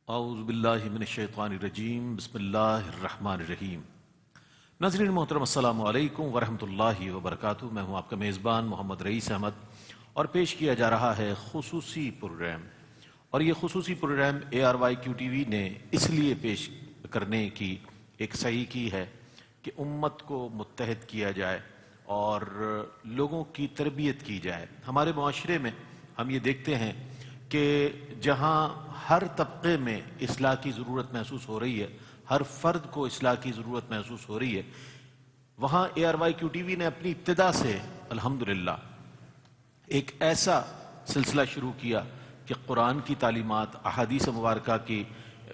اعوذ باللہ من الشیطان الرجیم بسم اللہ الرحمن الرحیم۔ ناظرین محترم السلام علیکم ورحمۃ اللہ وبرکاتہ۔ میں ہوں آپ کا میزبان محمد رئیس احمد اور پیش کیا جا رہا ہے خصوصی پروگرام، اور یہ خصوصی پروگرام ARYQ-TV نے اس لیے پیش کرنے کی ایک صحیح کی ہے کہ امت کو متحد کیا جائے اور لوگوں کی تربیت کی جائے۔ ہمارے معاشرے میں ہم یہ دیکھتے ہیں کہ جہاں ہر طبقے میں اصلاح کی ضرورت محسوس ہو رہی ہے، ہر فرد کو اصلاح کی ضرورت محسوس ہو رہی ہے، وہاں ARYQ-TV نے اپنی ابتدا سے الحمدللہ ایک ایسا سلسلہ شروع کیا کہ قرآن کی تعلیمات، احادیث مبارکہ کی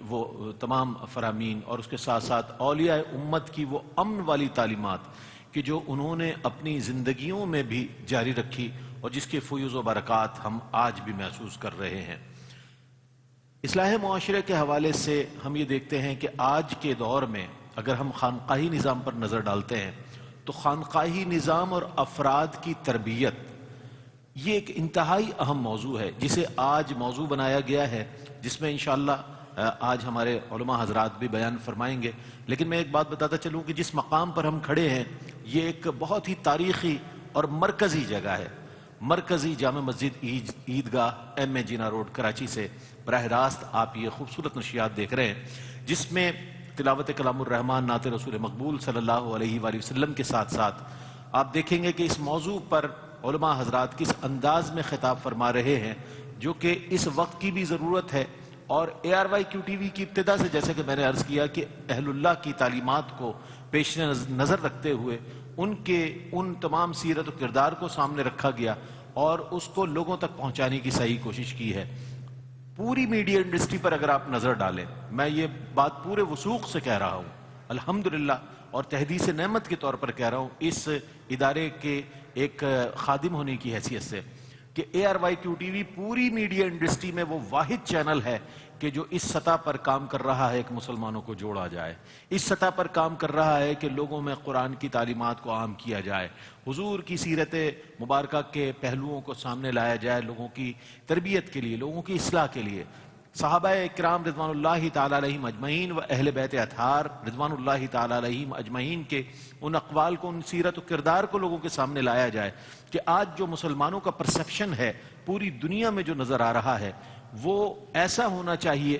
وہ تمام فرامین اور اس کے ساتھ ساتھ اولیاء امت کی وہ امن والی تعلیمات کہ جو انہوں نے اپنی زندگیوں میں بھی جاری رکھی اور جس کے فیوز و برکات ہم آج بھی محسوس کر رہے ہیں۔ اصلاح معاشرے کے حوالے سے ہم یہ دیکھتے ہیں کہ آج کے دور میں اگر ہم خانقاہی نظام پر نظر ڈالتے ہیں تو خانقاہی نظام اور افراد کی تربیت یہ ایک انتہائی اہم موضوع ہے جسے آج موضوع بنایا گیا ہے، جس میں انشاءاللہ آج ہمارے علماء حضرات بھی بیان فرمائیں گے۔ لیکن میں ایک بات بتاتا چلوں کہ جس مقام پر ہم کھڑے ہیں یہ ایک بہت ہی تاریخی اور مرکزی جگہ ہے۔ مرکزی جامع مسجد عیدگاہ ایم اے جینا روڈ کراچی سے براہ راست آپ یہ خوبصورت نشریات دیکھ رہے ہیں، جس میں تلاوت کلام الرحمن نعت رسول مقبول صلی اللہ علیہ وآلہ وسلم کے ساتھ ساتھ آپ دیکھیں گے کہ اس موضوع پر علماء حضرات کس انداز میں خطاب فرما رہے ہیں، جو کہ اس وقت کی بھی ضرورت ہے۔ اور ARYQ-TV کی ابتدا سے جیسے کہ میں نے عرض کیا کہ اہل اللہ کی تعلیمات کو پیش نظر رکھتے ہوئے ان تمام سیرت و کردار کو سامنے رکھا گیا اور اس کو لوگوں تک پہنچانے کی صحیح کوشش کی ہے۔ پوری میڈیا انڈسٹری پر اگر آپ نظر ڈالیں، میں یہ بات پورے وثوق سے کہہ رہا ہوں الحمدللہ اور تحدیث نعمت کے طور پر کہہ رہا ہوں اس ادارے کے ایک خادم ہونے کی حیثیت سے، کہ ARYQ-TV پوری میڈیا انڈسٹری میں وہ واحد چینل ہے کہ جو اس سطح پر کام کر رہا ہے کہ مسلمانوں کو جوڑا جائے، اس سطح پر کام کر رہا ہے کہ لوگوں میں قرآن کی تعلیمات کو عام کیا جائے، حضور کی سیرت مبارکہ کے پہلوؤں کو سامنے لایا جائے، لوگوں کی تربیت کے لیے، لوگوں کی اصلاح کے لیے۔ صحابہ اکرام رضوان اللہ تعالی علیہم اجمعین و اہل بیت اطہار رضوان اللہ تعالی علیہم اجمعین کے ان اقوال کو، ان سیرت و کردار کو لوگوں کے سامنے لایا جائے کہ آج جو مسلمانوں کا پرسیپشن ہے پوری دنیا میں جو نظر آ رہا ہے وہ ایسا ہونا چاہیے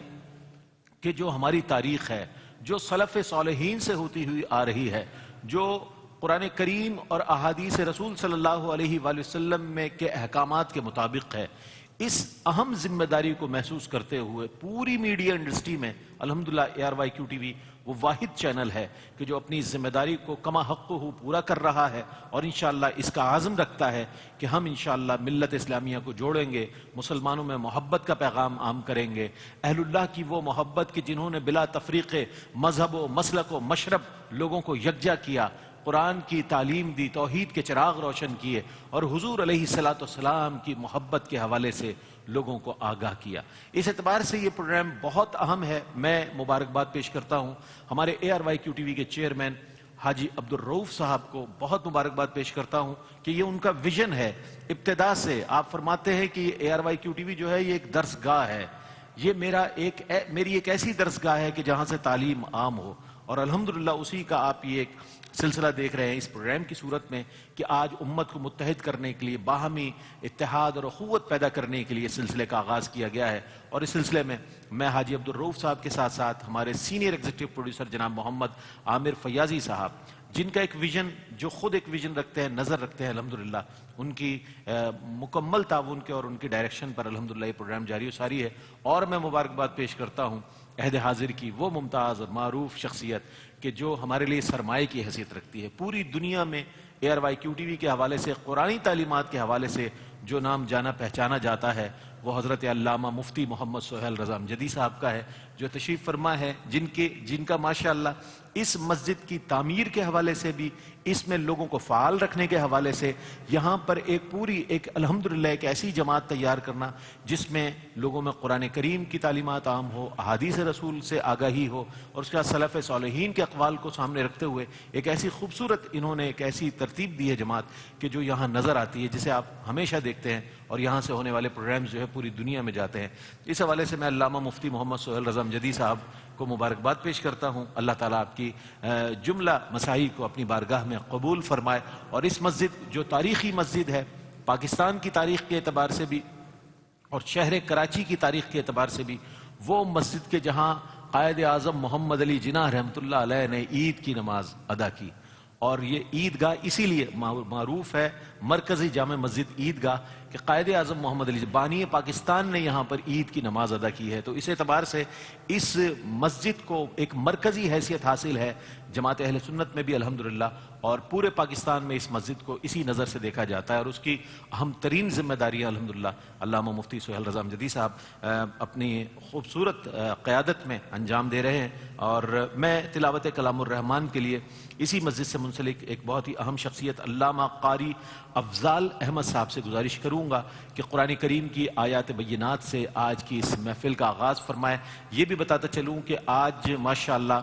کہ جو ہماری تاریخ ہے، جو سلف صالحین سے ہوتی ہوئی آ رہی ہے، جو قرآن کریم اور احادیث رسول صلی اللہ علیہ وآلہ وسلم میں کے احکامات کے مطابق ہے۔ اس اہم ذمہ داری کو محسوس کرتے ہوئے پوری میڈیا انڈسٹری میں الحمدللہ ARYQ-TV وہ واحد چینل ہے کہ جو اپنی ذمہ داری کو کما حق ہو پورا کر رہا ہے اور انشاءاللہ اس کا عزم رکھتا ہے کہ ہم انشاءاللہ ملت اسلامیہ کو جوڑیں گے، مسلمانوں میں محبت کا پیغام عام کریں گے، اہل اللہ کی وہ محبت کہ جنہوں نے بلا تفریق مذہب و مسلک و مشرب لوگوں کو یکجا کیا، قرآن کی تعلیم دی، توحید کے چراغ روشن کیے اور حضور علیہ الصلوۃ والسلام کی محبت کے حوالے سے لوگوں کو آگاہ کیا۔ اس اعتبار سے یہ پروگرام بہت اہم ہے۔ میں مبارکباد پیش کرتا ہوں ہمارے ARYQ-TV کے چیئرمین حاجی عبدالرؤف صاحب کو، بہت مبارکباد پیش کرتا ہوں کہ یہ ان کا ویژن ہے۔ ابتدا سے آپ فرماتے ہیں کہ ARYQ-TV جو ہے یہ ایک درس گاہ ہے، یہ میری ایک ایسی درس گاہ ہے کہ جہاں سے تعلیم عام ہو، اور الحمدللہ اسی کا آپ یہ ایک سلسلہ دیکھ رہے ہیں اس پروگرام کی صورت میں کہ آج امت کو متحد کرنے کے لیے، باہمی اتحاد اور اخوت پیدا کرنے کے لیے سلسلے کا آغاز کیا گیا ہے۔ اور اس سلسلے میں میں حاجی عبدالرؤف صاحب کے ساتھ ساتھ ہمارے سینئر ایگزیکٹو پروڈیوسر جناب محمد عامر فیاضی صاحب، جن کا ایک ویژن، جو خود ایک ویژن رکھتے ہیں، نظر رکھتے ہیں، الحمدللہ ان کی مکمل تعاون کے اور ان کی ڈائریکشن پر الحمدللہ یہ پروگرام جاری و ساری ہے۔ اور میں مبارکباد پیش کرتا ہوں عہد حاضر کی وہ ممتاز اور معروف شخصیت کہ جو ہمارے لیے سرمایہ کی حیثیت رکھتی ہے۔ پوری دنیا میں ARYQ-TV کے حوالے سے، قرآنی تعلیمات کے حوالے سے جو نام جانا پہچانا جاتا ہے وہ حضرت علامہ مفتی محمد سہیل رضا امجدی صاحب کا ہے، جو تشریف فرما ہے، جن کا ماشاءاللہ اس مسجد کی تعمیر کے حوالے سے بھی، اس میں لوگوں کو فعال رکھنے کے حوالے سے، یہاں پر ایک الحمدللہ ایک ایسی جماعت تیار کرنا جس میں لوگوں میں قرآن کریم کی تعلیمات عام ہو، احادیث رسول سے آگاہی ہو، اور اس کے بعد سلف صالحین کے اقوال کو سامنے رکھتے ہوئے ایک ایسی خوبصورت انہوں نے ایک ایسی ترتیب دی ہے جماعت کہ جو یہاں نظر آتی ہے، جسے آپ ہمیشہ دیکھتے ہیں، اور یہاں سے ہونے والے پروگرامز جو ہے پوری دنیا میں جاتے ہیں۔ اس حوالے سے میں علامہ مفتی محمد سہیل رضا امجدی صاحب کو مبارکباد پیش کرتا ہوں۔ اللہ تعالیٰ آپ کی جملہ مساعی کو اپنی بارگاہ میں قبول فرمائے، اور اس مسجد جو تاریخی مسجد ہے، پاکستان کی تاریخ کے اعتبار سے بھی اور شہر کراچی کی تاریخ کے اعتبار سے بھی وہ مسجد کے جہاں قائد اعظم محمد علی جناح رحمۃ اللہ علیہ نے عید کی نماز ادا کی، اور یہ عیدگاہ اسی لیے معروف ہے مرکزی جامع مسجد عیدگاہ کہ قائد اعظم محمد علی بانی پاکستان نے یہاں پر عید کی نماز ادا کی ہے، تو اس اعتبار سے اس مسجد کو ایک مرکزی حیثیت حاصل ہے جماعت اہل سنت میں بھی الحمدللہ، اور پورے پاکستان میں اس مسجد کو اسی نظر سے دیکھا جاتا ہے، اور اس کی اہم ترین ذمہ داریاں الحمدللہ علامہ مفتی سہیل رضا امجدی صاحب اپنی خوبصورت قیادت میں انجام دے رہے ہیں۔ اور میں تلاوت کلام الرحمن کے لیے اسی مسجد سے منسلک ایک بہت ہی اہم شخصیت علامہ قاری افضال احمد صاحب سے گزارش کروں گا کہ قرآن کریم کی آیات بینات سے آج کی اس محفل کا آغاز فرمائے۔ یہ بھی بتاتا چلوں کہ آج ماشاءاللہ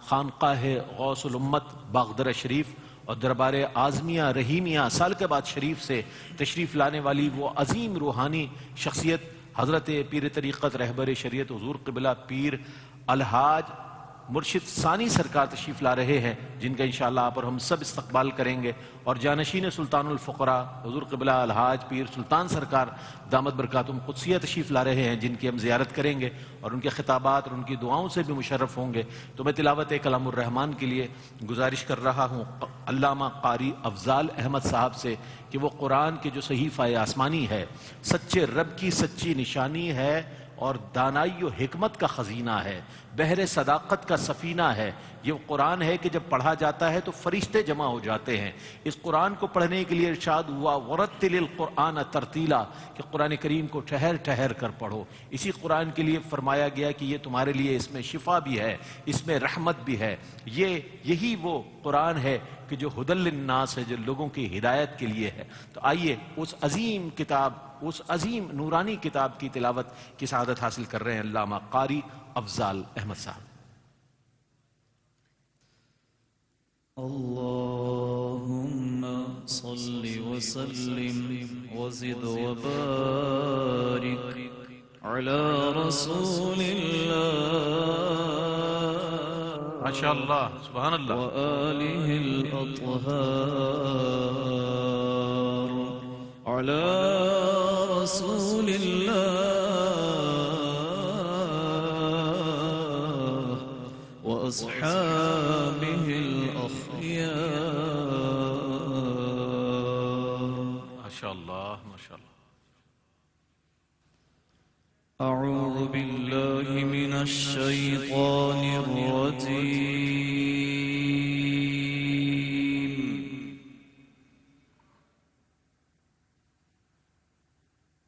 خانقاہ غوث الامت باغدرہ شریف اور دربار اعظمیہ رحیمیہ سالکاباد شریف سے تشریف لانے والی وہ عظیم روحانی شخصیت حضرت پیر طریقت رہبر شریعت حضور قبلہ پیر الحاج مرشد ثانی سرکار تشریف لا رہے ہیں، جن کا انشاءاللہ آپ اور ہم سب استقبال کریں گے، اور جانشین سلطان الفقراء حضور قبلہ الحاج پیر سلطان سرکار دامت برکاتہم قدسیہ تشریف لا رہے ہیں، جن کی ہم زیارت کریں گے اور ان کے خطابات اور ان کی دعاؤں سے بھی مشرف ہوں گے۔ تو میں تلاوت کلام الرحمن کے لیے گزارش کر رہا ہوں علامہ قاری افضال احمد صاحب سے کہ وہ قرآن کے جو صحیفہ آسمانی ہے، سچے رب کی سچی نشانی ہے، اور دانائی و حکمت کا خزینہ ہے، بحر صداقت کا سفینہ ہے۔ یہ قرآن ہے کہ جب پڑھا جاتا ہے تو فرشتے جمع ہو جاتے ہیں۔ اس قرآن کو پڑھنے کے لیے ارشاد ہوا ورتل القرآن ترتیلا، کہ قرآن کریم کو ٹھہر ٹھہر کر پڑھو۔ اسی قرآن کے لیے فرمایا گیا کہ یہ تمہارے لیے اس میں شفا بھی ہے، اس میں رحمت بھی ہے۔ یہی وہ قرآن ہے کہ جو ہدی للناس ہے، جو لوگوں کی ہدایت کے لیے ہے۔ تو آئیے اس عظیم کتاب، اس عظیم نورانی کتاب کی تلاوت کی سعادت حاصل کر رہے ہیں علامہ قاری افضال احمد صاحب۔ اللهم صل وسلم وزد وبارك على رسول الله ماشاء اللہ سبحان اللہ وآله الأطهار على رسول الله وأصحابه ماشاء اللہ ماشاء اللہ۔ أعوذ بالله من الشيطان الرجيم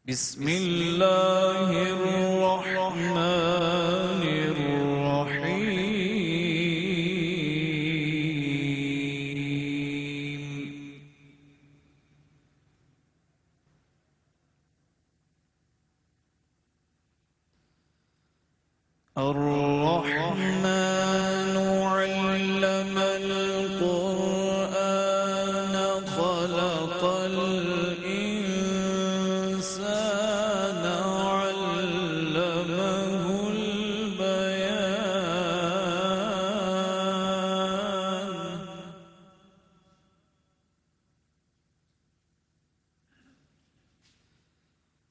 بسم الله الرحمن الرحيم الرحمن علم القرآن خلق الإنسان علمه البيان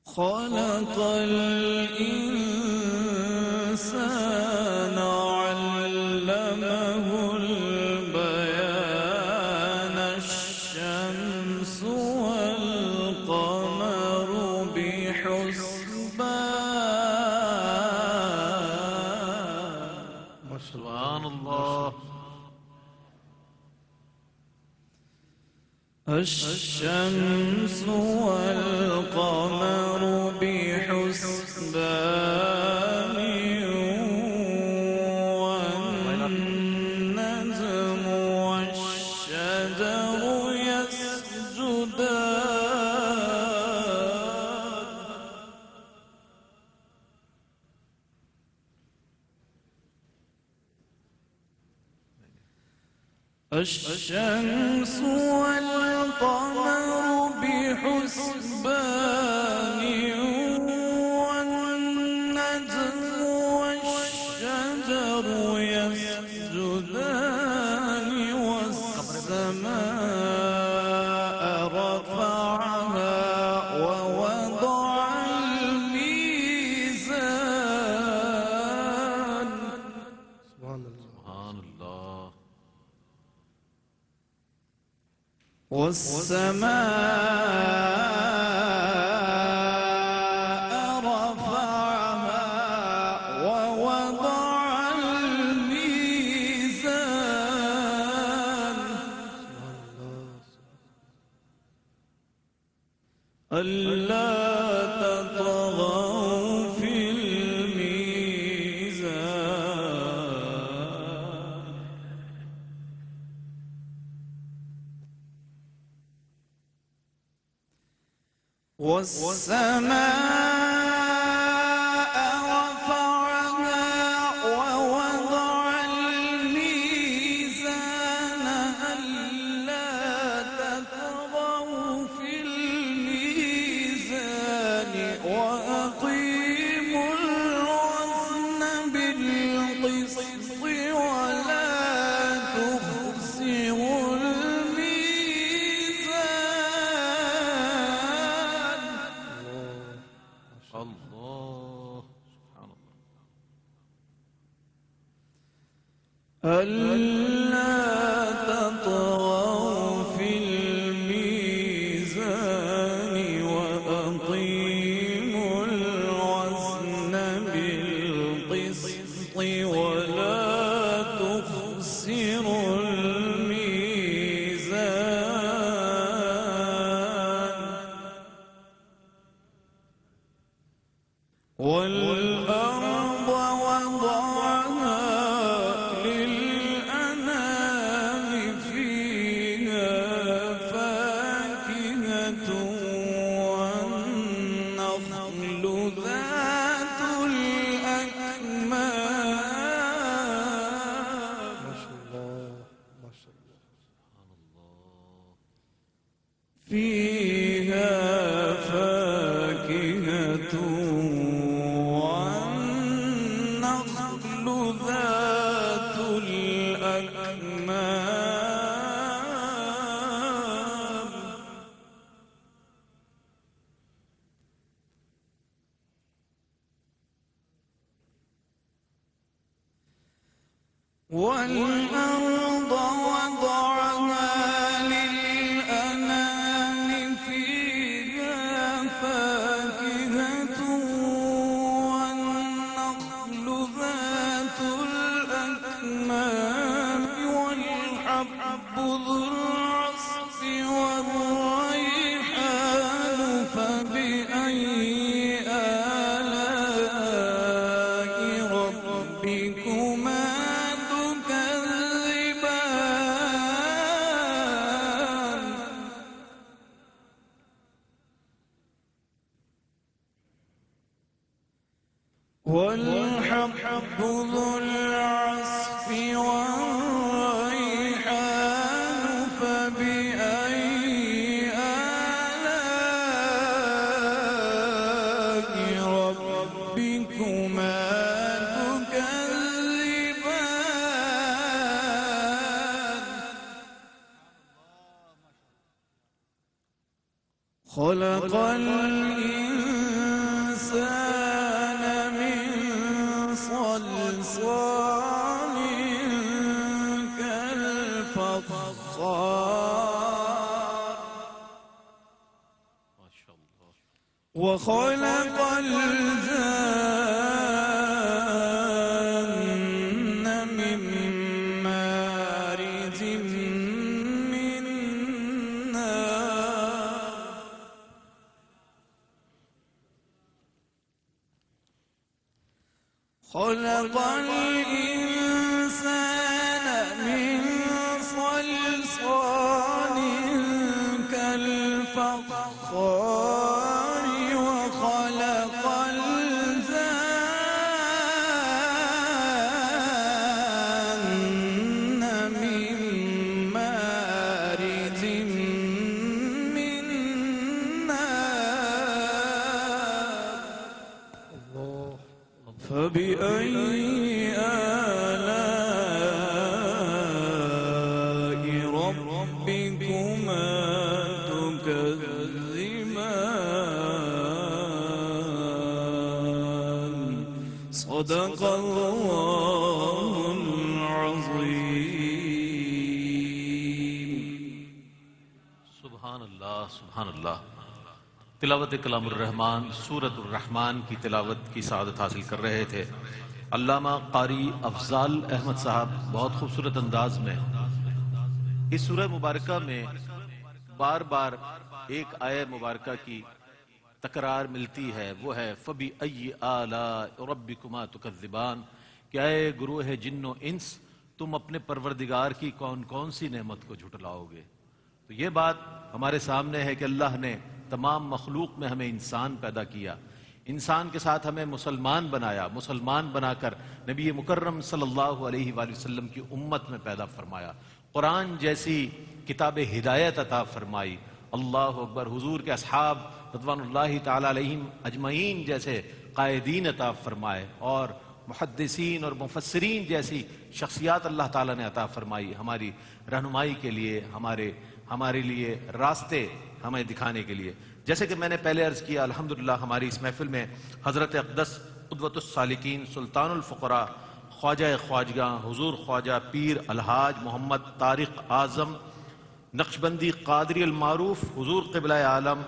خلق الإنسان علمه البيان الشمس والقمر بحسبان سبحان اللہ الشمس والقمر بحسبان الشمس والقمر بحسبان والنجم والشجر يسجدان والسماء رفعها ووضع الميزان. سبحان الله. والسماء رفعها ووضع الميزان ألا تطغوا في الميزان. والسماء رفعها ووضع الميزان ألا تطغوا في الميزان وأقيموا الوزن بالقسط ولا تخسروا الميزان. الله. سبحان الله. ألا تطغوا في الميزان وأقيموا الوزن بالقسط ولا تخسروا الميزان. والأرض وضعها للأنام فيها فاكهة والنخل ذات الأكمام فيها فاكهة والنخل ذات الأكمام والأرض وضعها للأنام فيها فاكهة والنخل ذات الأكمام والحب ذو العصف والريحان فبأي آلاء ربكما تكذبان. والحب ذو العصف والريحان فبأي آلاء ربكما تكذبان. خلق الإنسان من صلصال كالفخار ما شاء الله. وخلق الجن من مارج من نار. خلق الإنسان من صلصال كالفخار وخلق الجن من فبأي آلاء ربكما تكذبان صدق الله العظيم. سبحان اللہ سبحان اللہ. تلاوت کلام الرحمن سورۃ الرحمن کی تلاوت کی سعادت حاصل کر رہے تھے علامہ قاری افضال احمد صاحب. بہت خوبصورت انداز میں اس سورہ مبارکہ میں بار بار ایک آیہ مبارکہ کی تکرار ملتی ہے، وہ ہے فَبِأَيِّ آلَاءِ رَبِّكُمَا تُكَذِّبَانِ، کہ اے گروہ جن و انس تم اپنے پروردگار کی کون کون سی نعمت کو جھٹلاؤ گے. تو یہ بات ہمارے سامنے ہے کہ اللہ نے تمام مخلوق میں ہمیں انسان پیدا کیا، انسان کے ساتھ ہمیں مسلمان بنایا، مسلمان بنا کر نبی مکرم صلی اللہ علیہ وآلہ وسلم کی امت میں پیدا فرمایا، قرآن جیسی کتاب ہدایت عطا فرمائی. اللہ اکبر. حضور کے اصحاب رضوان اللہ تعالی علیہم اجمعین جیسے قائدین عطا فرمائے، اور محدثین اور مفسرین جیسی شخصیات اللہ تعالیٰ نے عطا فرمائی ہماری رہنمائی کے لیے، ہمارے لیے راستے ہمیں دکھانے کے لیے. جیسے کہ میں نے پہلے عرض کیا، الحمدللہ ہماری اس محفل میں حضرت اقدس قدوۃ السالکین سلطان الفقراء خواجہ خواجگاں حضور خواجہ پیر الحاج محمد طارق اعظم نقشبندی قادری المعروف حضور قبلہ عالم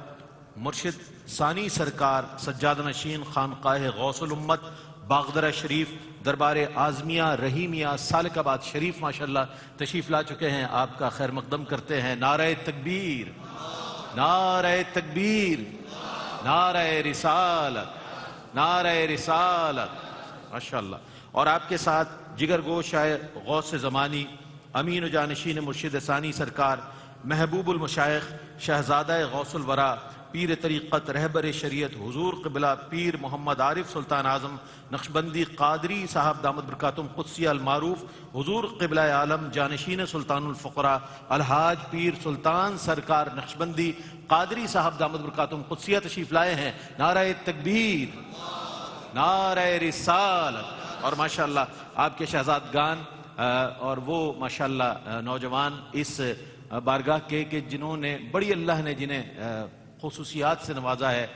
مرشد ثانی سرکار سجادہ نشین خانقاہ غوث الامت باغدرہ شریف دربار اعظمیہ رحیمیہ سالک آباد شریف ماشاءاللہ تشریف لا چکے ہیں. آپ کا خیر مقدم کرتے ہیں. نعرہ تکبیر، نعرہ تکبیر، نعرہ رسالت، نعرہ رسالت. ماشاءاللہ. اور آپ کے ساتھ جگر گوش شاعر غوث زمانی امین و جانشین مرشد ثانی سرکار محبوب المشائخ شہزادہ غوث الورا پیر طریقت رہبر شریعت حضور قبلہ پیر محمد عارف سلطان اعظم نقشبندی قادری صاحب دامت برکاتہم قدسیہ المعروف حضور قبلہ عالم جانشین سلطان الفقراء الحاج پیر سلطان سرکار نقشبندی قادری صاحب دامت برکاتہم قدسیہ تشریف لائے ہیں. نعرہ تکبیر، نعرہ رسالت. اور ماشاءاللہ آپ کے شہزادگان اور وہ ماشاءاللہ نوجوان اس بارگاہ کے کہ جنہوں نے بڑی اللہ نے جنہیں خصوصیات سے نوازا ہے.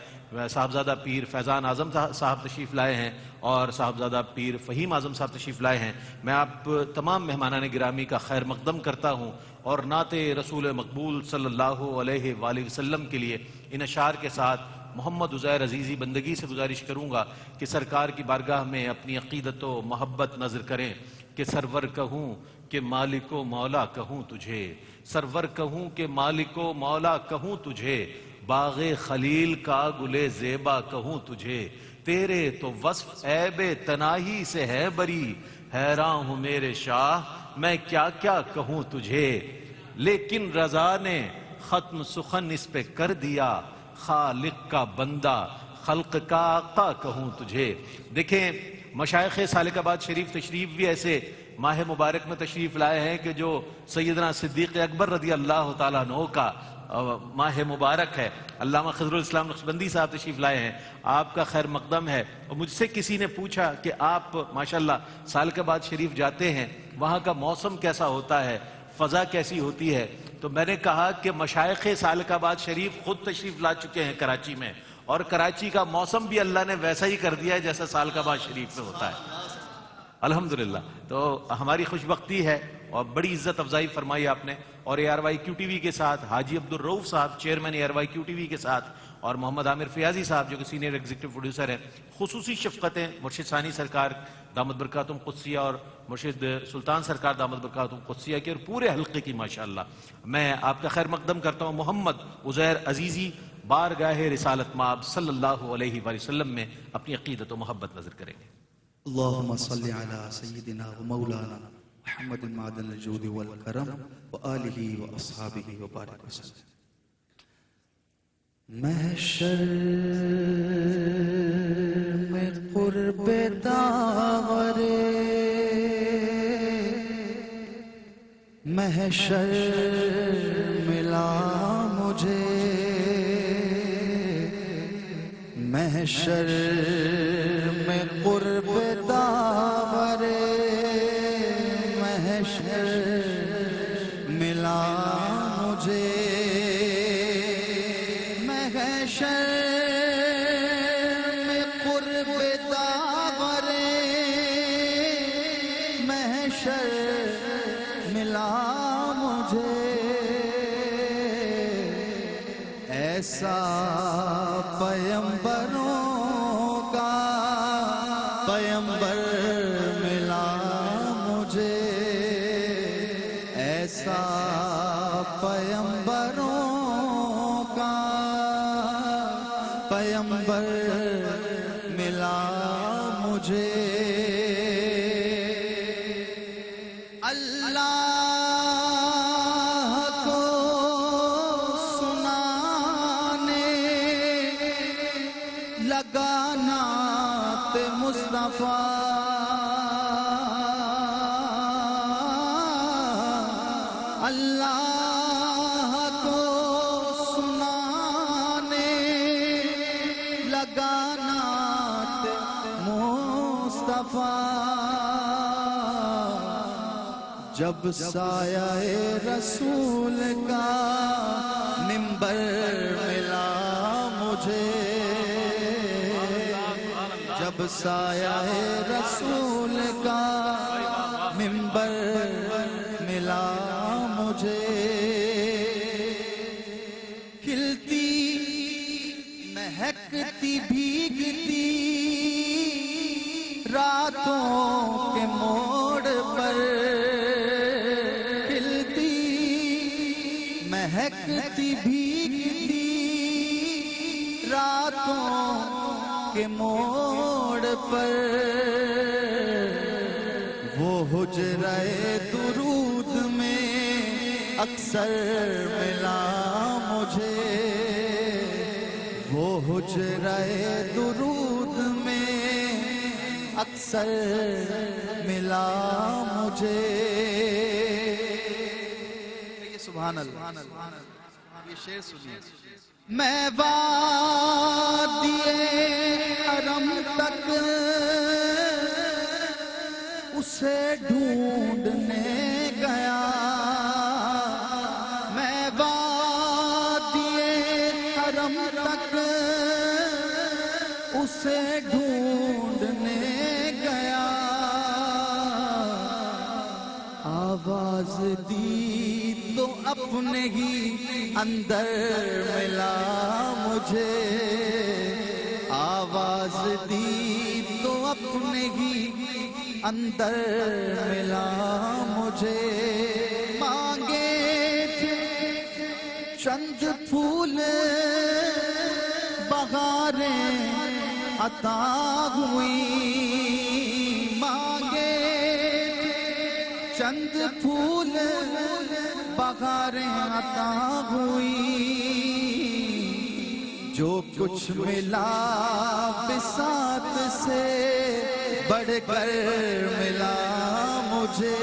صاحبزادہ پیر فیضان اعظم صاحب تشریف لائے ہیں اور صاحبزادہ پیر فہیم اعظم صاحب تشریف لائے ہیں. میں آپ تمام مہمانان گرامی کا خیر مقدم کرتا ہوں اور نعت رسول مقبول صلی اللہ علیہ وآلہ وسلم کے لیے ان اشعار کے ساتھ محمد عزیر عزیزی بندگی سے گزارش کروں گا کہ سرکار کی بارگاہ میں اپنی عقیدت و محبت نظر کریں کہ سرور کہوں کہ مالک و مولا کہوں تجھے، سرور کہوں کہ مالک و مولا کہوں تجھے، باغ خلیل کا گلے زیبا کہوں تجھے، تیرے تو وصف عیب تناہی سے ہے بری، حیران ہوں میرے شاہ میں کیا کیا کہوں تجھے، لیکن رضا نے ختم سخن اس پہ کر دیا، خالق کا بندہ خلق کا آقا کہوں تجھے. دیکھیں مشائخ سالک آباد شریف تشریف بھی ایسے ماہ مبارک میں تشریف لائے ہیں کہ جو سیدنا صدیق اکبر رضی اللہ تعالیٰ عنہ کا ماہ مبارک ہے. علامہ خضر الاسلام نقشبندی صاحب تشریف لائے ہیں. آپ کا خیر مقدم ہے. اور مجھ سے کسی نے پوچھا کہ آپ ماشاءاللہ سالک آباد شریف جاتے ہیں، وہاں کا موسم کیسا ہوتا ہے، فضا کیسی ہوتی ہے؟ تو میں نے کہا کہ مشائخ سالک آباد شریف خود تشریف لا چکے ہیں کراچی میں، اور کراچی کا موسم بھی اللہ نے ویسا ہی کر دیا ہے جیسا سالک آباد شریف میں ہوتا ہے الحمدللہ. تو ہماری خوش بختی ہے اور بڑی عزت افزائی فرمائی آپ نے. اور A R Y Q T V کے ساتھ حاجی عبدالرؤف صاحب chairman A R Y Q T V کے ساتھ، اور محمد عامر فیاضی صاحب جو کہ سینئر ایگزیکٹو پروڈیوسر ہیں، خصوصی شفقتیں مرشد ثانی سرکار دامت برکاتہم قدسیہ اور مرشد سلطان سرکار دامت برکاتہم قدسیہ کے اور پورے حلقے کی ماشاءاللہ. میں آپ کا خیر مقدم کرتا ہوں. محمد عزیر عزیزی بارگاہ رسالت مآب صلی اللہ علیہ وآلہ وسلم میں اپنی عقیدت و محبت نظر کریں گے. اللهم صل على سيدنا ومولانا محمد معدن الجود والكرم وآله وأصحابه وبارك وسلم. محشر میں قرب داور، محشر ملا مجھے، محشر میں قرب داور محشر ملا مجھے، محشر میں قرب داور محشر ملا مجھے، ایسا پیمبروں کا پیمبر ملا مجھے، ایسا پیمبروں کا پیمبر ملا مجھے۔ نعت مصطفیٰ اللہ کو سنانے لگا نعت مصطفیٰ، جب سایہ رسول کا منبر ملا مجھے، جب سایہ رسول کا منبر ملا مجھے، کھلتی مہکتی بھیگتی راتوں کے موڑ پر، کھلتی مہکتی بھیگتی راتوں کے موڑ پر، وہ حجرہ درود میں اکثر ملا مجھے، وہ حجرہ درود میں اکثر ملا مجھے۔ سبحان اللہ، یہ شعر سنیے۔ میں وادی حرم تک اسے ڈھونڈنے گیا، میں وادی حرم تک اسے ڈھونڈنے گیا، آواز دی تو اپنے ہی اندر ملا مجھے، آواز دی تو اپنے ہی اندر ملا مجھے، مانگے تھے چند پھول بہاریں عطا ہوئی، مانگے چند پھول بہاریں عطا ہوئی، جو کچھ ملا بساط سے بڑھ کر ملا مجھے،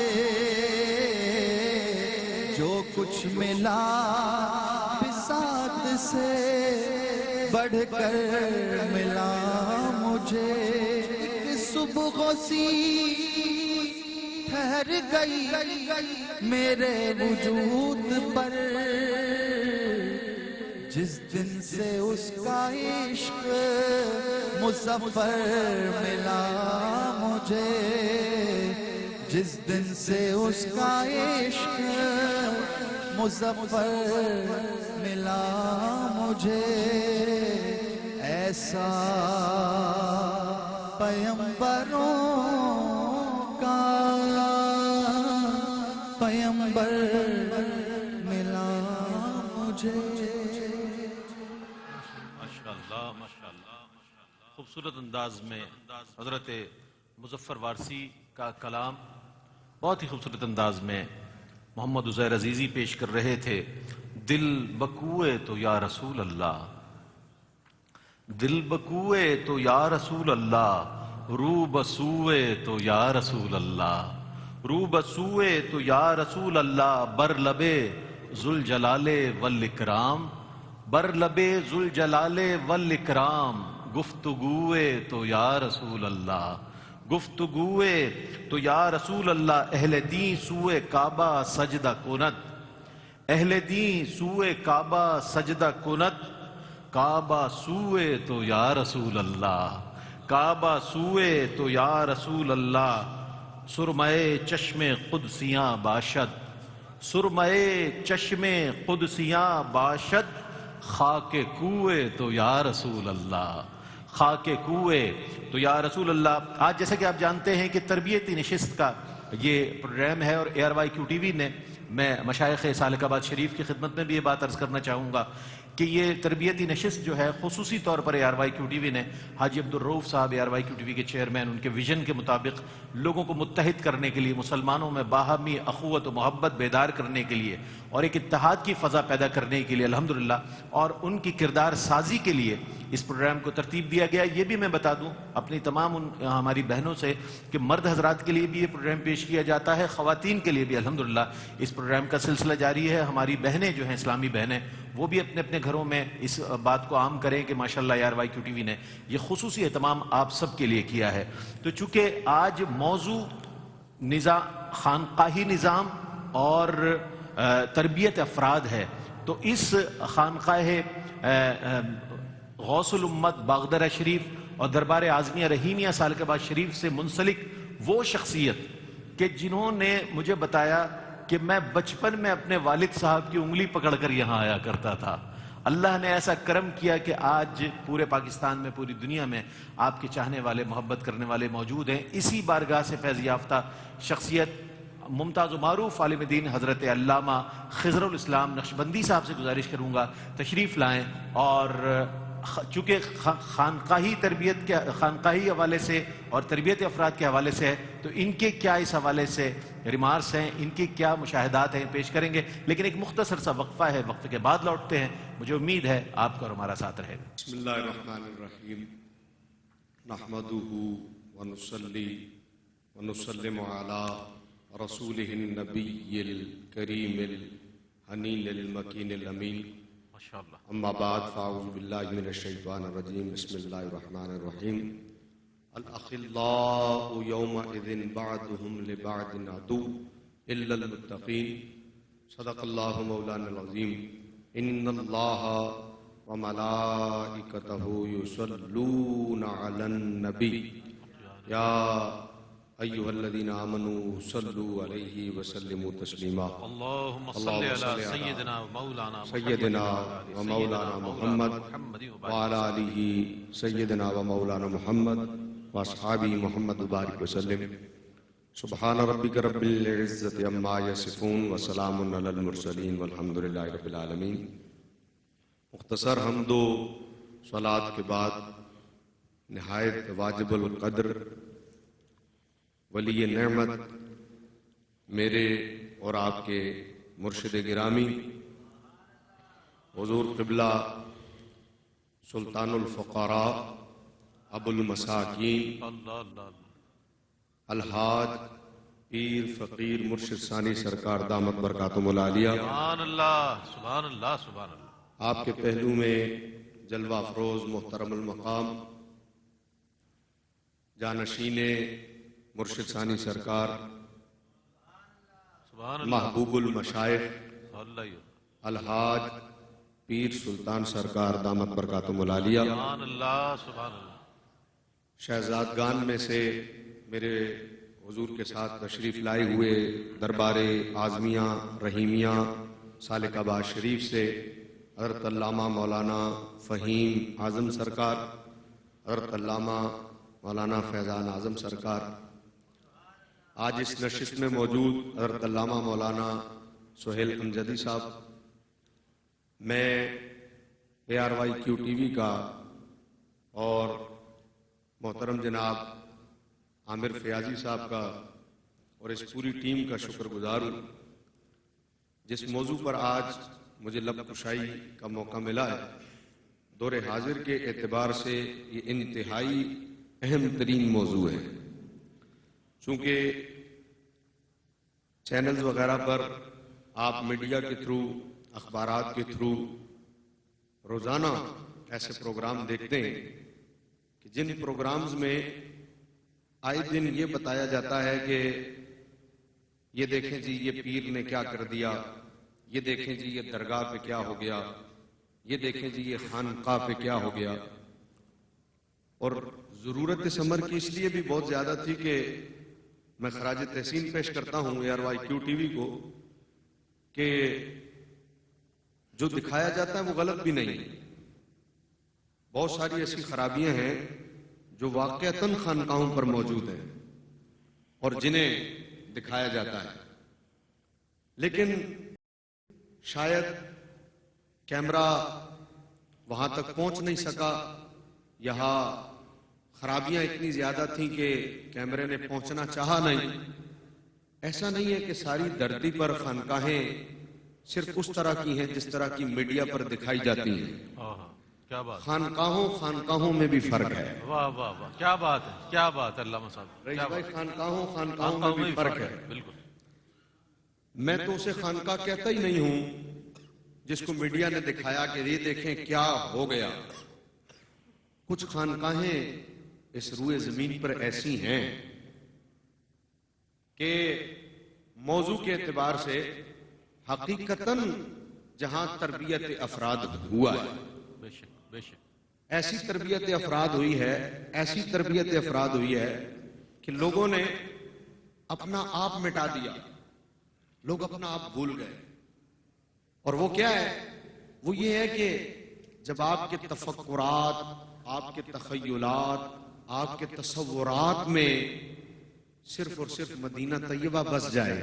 جو کچھ ملا بساط سے بڑھ کر ملا مجھے، ایک صبح سی ٹھہر گئی میرے وجود پر، جس دن سے اس کا عشق مظفر ملا مجھے، جس دن سے اس کا عشق مظفر ملا مجھے، ایسا پیمبروں کا پیمبر ملا مجھے۔ ماشاءاللہ ماشاءاللہ، خوبصورت انداز میں حضرت مظفر وارسی کا کلام بہت ہی خوبصورت انداز میں محمد عزیر عزیزی پیش کر رہے تھے۔ دل بکوئے تو یا رسول اللہ، دل بکوئے تو یا رسول اللہ، رو بسوئے تو یا رسول اللہ، رو بسوئے تو یا رسول اللہ، بر لبے ذوالجلال والاکرام، بر لبے ذوالجلال والاکرام، گفتگوئے تو یا رسول اللہ، گفتگوئے تو یا رسول اللہ، اہل دین سوئے کعبہ سجدہ کند، اہل دین سوئے کعبہ سجدہ کند، کعبہ سوئے تو یا رسول اللہ، کعبہ سوئے تو یا رسول اللہ، سرمئے چشم قدسیاں باشد، سرمئے چشم قدسیاں باشد، خاک کوئے تو یا رسول اللہ، خاک کوئے تو یا رسول اللہ۔ آج جیسا کہ آپ جانتے ہیں کہ تربیتی نشست کا یہ پروگرام ہے، اور ARYQ-TV نے، میں مشائخ سالک آباد شریف کی خدمت میں بھی یہ بات عرض کرنا چاہوں گا کہ یہ تربیتی نشست جو ہے خصوصی طور پر ARYQ-TV نے، حاجی عبدالرؤف صاحب ARYQ-TV کے چیئرمین، ان کے ویژن کے مطابق لوگوں کو متحد کرنے کے لیے، مسلمانوں میں باہمی اخوت و محبت بیدار کرنے کے لیے اور ایک اتحاد کی فضا پیدا کرنے کے لیے الحمدللہ، اور ان کی کردار سازی کے لیے اس پروگرام کو ترتیب دیا گیا۔ یہ بھی میں بتا دوں اپنی تمام ہماری بہنوں سے کہ مرد حضرات کے لیے بھی یہ پروگرام پیش کیا جاتا ہے، خواتین کے لیے بھی الحمدللہ اس پروگرام کا سلسلہ جاری ہے۔ ہماری بہنیں جو ہیں، اسلامی بہنیں، وہ بھی اپنے اپنے گھروں میں اس بات کو عام کریں کہ ماشاءاللہ ARYQ-TV نے یہ خصوصی اہتمام آپ سب کے لیے کیا ہے۔ تو چونکہ آج موضوع خانقاہی نظام اور تربیت افراد ہے، تو اس خانقاہ غوث الامت باغدرہ شریف اور دربار اعظمیہ رحیمیہ سالک آباد شریف سے منسلک وہ شخصیت کہ جنہوں نے مجھے بتایا کہ میں بچپن میں اپنے والد صاحب کی انگلی پکڑ کر یہاں آیا کرتا تھا، اللہ نے ایسا کرم کیا کہ آج پورے پاکستان میں، پوری دنیا میں آپ کے چاہنے والے، محبت کرنے والے موجود ہیں۔ اسی بارگاہ سے فیض یافتہ شخصیت ممتاز و معروف عالم دین حضرت علامہ خضر الاسلام نقشبندی صاحب سے گزارش کروں گا تشریف لائیں، اور چونکہ خانقاہی تربیت کے خانقاہی حوالے سے اور تربیت افراد کے حوالے سے ہے، تو ان کے کیا اس حوالے سے ریمارکس ہیں، ان کی کیا مشاہدات ہیں، پیش کریں گے۔ لیکن ایک مختصر سا وقفہ ہے، وقفے کے بعد لوٹتے ہیں۔ مجھے امید ہے آپ کا اور ہمارا ساتھ رہے گا۔ بسم اللہ الرحمن الرحیم، نحمدہ ونصلی ونسلم علی رسولہ النبی الکریم الحنین المکین الامین، اما بعد فاعوذ باللہ من الشیطان الرجیم، بسم اللہ الرحمن الرحیم۔ الاخلاء یومئذ بعضهم لبعض عدو الا المتقین، صدق اللہ مولانا العظیم۔ ان اللہ وملائکتہ یصلون علی النبی یا ایھا الذین آمنوا صلوا علیہ وسلموا تسلیما۔ اللہم صلی علی سیدنا و مولانا محمد وعلی آلہ سیدنا و مولانا محمد واصحابہ محمد وبارک وسلم۔ سبحان ربک رب العزت عما یصفون وسلام علی المرسلین والحمد للہ رب العالمین۔ مختصر حمد و صلاۃ کے بعد نہایت واجب القدر ولی نعمت میرے اور آپ کے مرشد گرامی حضور قبلہ سلطان الفقراء ابو المساکین الحاج پیر فقیر مرشد ثانی سرکار دامت برکاتہم العالیہ، سبحان اللہ، سبحان اللہ، سبحان اللہ، آپ کے پہلو میں جلوہ افروز محترم المقام جانشین مرشد ثانی سرکار سبحان اللہ، محبوب المشائخ اللہ، الحاج پیر سلطان سرکار دامت برکاتہم العالیہ، سبحان اللہ، سبحان اللہ، شہزادگان میں سے میرے حضور کے ساتھ تشریف لائے ہوئے دربار اعظمیہ رحیمیہ سالک آباد شریف سے حضرت علامہ مولانا فہیم اعظم سرکار، حضرت علامہ مولانا فیضان اعظم سرکار، آج اس نشست میں موجود حضرت علامہ مولانا سہیل امجدی صاحب، میں ARYQ-TV کا اور محترم جناب عامر فیاضی صاحب کا اور اس پوری ٹیم کا شکر گزار ہوں جس موضوع پر آج مجھے لب کشائی کا موقع ملا ہے۔ دور حاضر کے اعتبار سے یہ انتہائی اہم ترین موضوع ہے، چونکہ چینلز وغیرہ پر آپ میڈیا کے تھرو، اخبارات کے تھرو روزانہ ایسے پروگرام دیکھتے ہیں جن پروگرامز میں آئے دن یہ بتایا جاتا ہے کہ یہ دیکھیں جی یہ پیر نے کیا کر دیا، یہ دیکھیں جی یہ درگاہ پہ کیا ہو گیا، یہ دیکھیں جی یہ خانقاہ پہ کیا ہو گیا. اور ضرورت اس امر کی اس لیے بھی بہت زیادہ تھی کہ میں خراج تحسین پیش کرتا ہوں ARYQ TV کو کہ جو دکھایا جاتا ہے وہ غلط بھی نہیں. بہت ساری ایسی خرابیاں ہیں جو واقعتاً خانقاہوں پر موجود ہیں اور جنہیں دکھایا جاتا ہے، لیکن شاید کیمرہ وہاں تک پہنچ نہیں سکا. یہاں خرابیاں اتنی زیادہ تھیں کہ کیمرے نے پہنچنا چاہا نہیں. ایسا نہیں ہے کہ ساری دھرتی پر خانقاہیں صرف اس طرح کی ہیں جس طرح کی میڈیا پر دکھائی جاتی ہیں. کیا بات، خانقاہوں میں بھی فرق ہے. واہ واہ واہ، کیا بات ہے، کیا بات ہے علامہ صاحب، رئیس کیا بھائی، بات، خانقاہوں میں بھی فرق ہے. بالکل. میں تو اسے خانقاہ کہتا ہی نہیں ہوں جس کو میڈیا نے دکھایا کہ یہ دیکھیں کیا ہو گیا. کچھ خانقاہیں اس روئے زمین پر ایسی ہیں کہ موضوع کے اعتبار سے حقیقتاً جہاں تربیت افراد ہوا ہے، بے شک بے شک، ایسی تربیت افراد ہوئی ہے، ایسی تربیت افراد ہوئی ہے کہ لوگوں نے اپنا آپ مٹا دیا، لوگ اپنا آپ بھول گئے. اور وہ کیا ہے؟ وہ یہ ہے کہ جب آپ کے تفکرات، آپ کے تخیلات، آپ کے تصورات میں صرف اور صرف مدینہ طیبہ بس جائے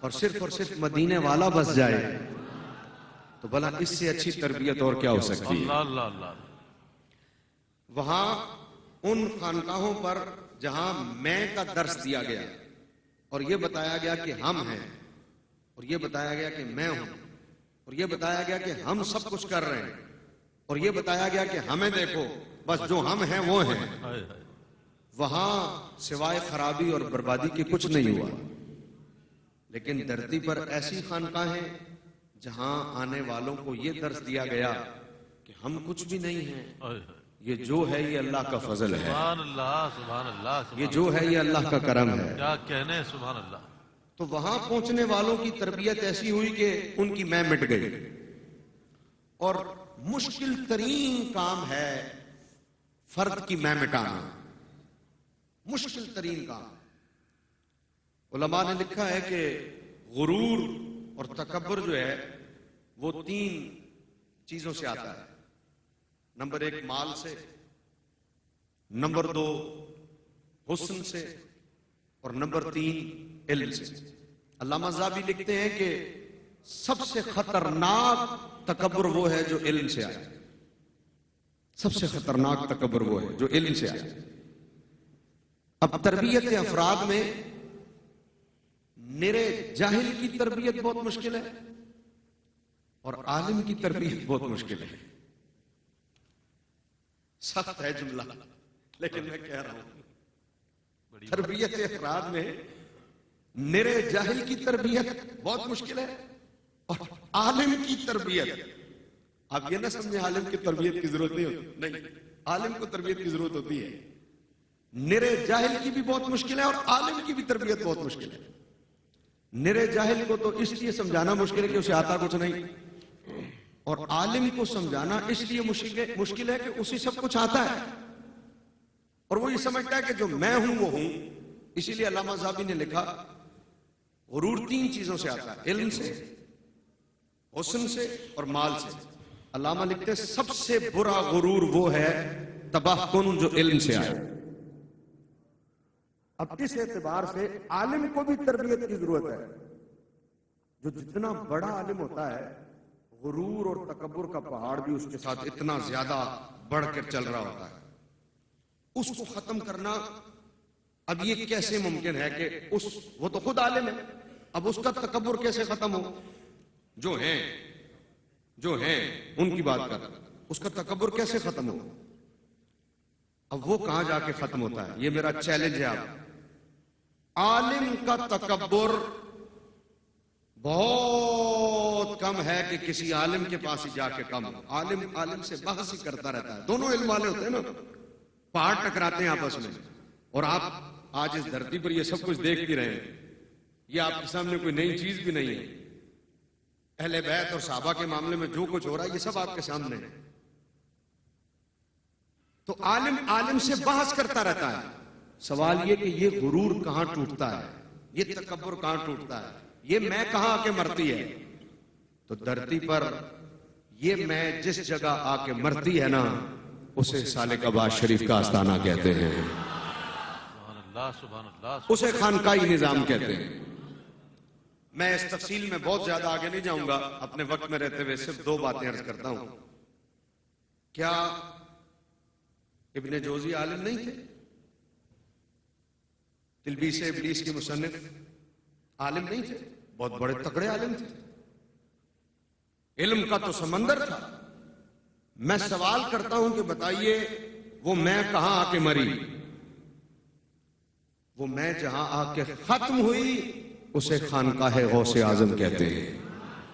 اور صرف مدینے والا بس جائے تو بھلا اس سے اچھی تربیت اور کیا ہو سکتی ہے؟ اللہ اللہ اللہ. وہاں ان خانقاہوں پر جہاں میں کا درس دیا گیا اور یہ بتایا گیا کہ ہم ہیں، اور یہ بتایا گیا کہ میں ہوں، اور یہ بتایا گیا کہ ہم سب کچھ کر رہے ہیں، اور یہ بتایا گیا کہ ہمیں دیکھو بس جو ہم ہیں وہ ہیں، ہائے ہائے. وہاں سوائے خرابی اور بربادی کے کچھ نہیں ہوا. لیکن دھرتی پر ایسی خانقاہیں جہاں آنے والوں کو یہ درس دیا گیا کہ ہم کچھ بھی نہیں ہیں، ہائے ہائے. یہ جو ہے یہ اللہ کا فضل ہے، سبحان اللہ سبحان اللہ یہ سبحان جو ہے یہ اللہ کا کرم ہے. کیا کہنے، سبحان اللہ. تو وہاں پہنچنے والوں کی تربیت ایسی ہوئی کہ ان کی میں مٹ گئی. اور مشکل ترین کام ہے فرد کی میں مٹانا، مشکل ترین کام. علماء نے لکھا ہے کہ غرور اور تکبر جو ہے وہ 3 چیزوں سے آتا ہے. نمبر 1 مال سے، نمبر 2 حسن سے، اور نمبر 3 علم سے. علامہ زابی لکھتے ہیں کہ سب سے خطرناک تکبر وہ ہے جو علم سے آئے. سب سے خطرناک تکبر وہ ہے جو علم سے آئے. اب تربیت افراد میں نرے جاہل کی تربیت بہت مشکل ہے اور عالم کی تربیت بہت مشکل ہے. سخت ہے جملہ لیکن میں کہہ رہا ہوں تربیت افراد میں نرے جاہل کی تربیت بہت مشکل ہے اور عالم کی تربیت. آپ یہ نہ سمجھیں عالم کی تربیت کی ضرورت نہیں ہوتی، نہیں، عالم کو تربیت کی ضرورت ہوتی ہے. نرے جاہل کی بھی بہت مشکل ہے اور عالم کی بھی تربیت بہت مشکل ہے. نرے جاہل کو تو اس لیے سمجھانا مشکل ہے کہ اسے آتا کچھ نہیں، اور عالم کو سمجھانا اس لیے مشکل ہے کہ اسے سب کچھ آتا ہے اور وہ یہ سمجھتا ہے کہ جو میں ہوں وہ ہوں. اسی لیے علامہ زابی نے لکھا غرور 3 چیزوں سے آتا ہے، علم سے، حسن سے اور مال سے. علامہ لکھتے ہیں سب سے برا غرور وہ ہے تباہ کن جو علم سے آئے. اب اس اعتبار سے عالم کو بھی تربیت کی ضرورت ہے. جو جتنا بڑا عالم ہوتا ہے غرور اور تکبر کا پہاڑ بھی اس کے ساتھ اتنا زیادہ بڑھ کر چل رہا ہوتا ہے. اس کو ختم کرنا اب یہ کیسے ممکن ہے کہ وہ تو خود عالم ہے، اب اس کا تکبر کیسے ختم ہو؟ جو ہیں ان کی بات کر، اس کا تکبر کیسے ختم ہو؟ اب وہ کہاں جا کے ختم ہوتا ہے؟ یہ میرا چیلنج ہے. آپ عالم کا تکبر بہت کم ہے کہ کسی عالم کے پاس ہی جا کے کم ہو. عالم سے بحث ہی کرتا رہتا ہے. دونوں علم والے ہوتے ہیں نا, پہاڑ ٹکراتے ہیں آپس میں. اور آپ آج اس دھرتی پر یہ سب کچھ دیکھ بھی رہے ہیں. یہ آپ کے سامنے کوئی نئی چیز بھی نہیں ہے. اہل بیت اور صحابہ کے معاملے میں جو کچھ ہو رہا ہے یہ سب آپ کے سامنے ہے. تو عالم سے بحث کرتا رہتا ہے. سوال یہ کہ یہ غرور کہاں ٹوٹتا ہے, یہ تکبر کہاں ٹوٹتا ہے, یہ میں کہاں آ کے مرتی ہے. تو دھرتی پر یہ میں جس جگہ آ کے مرتی ہے نا, اسے سالک آباد شریف کا آستانہ کہتے ہیں, سبحان اللہ سبحان اللہ. اسے خانقاہی نظام کہتے ہیں. میں اس تفصیل میں بہت زیادہ آگے نہیں جاؤں گا, اپنے وقت میں رہتے ہوئے صرف 2 باتیں عرض کرتا ہوں. کیا ابن جوزی عالم نہیں تھے؟ تلبیس ابلیس کے مصنف عالم نہیں تھے؟ بہت بڑے تکڑے عالم تھے. علم کا تو سمندر تھا. میں سوال کرتا ہوں کہ بتائیے وہ میں کہاں آ کے مری؟ وہ میں جہاں آ کے ختم ہوئی اسے خانقاہ غوث اعظم کہتے ہیں.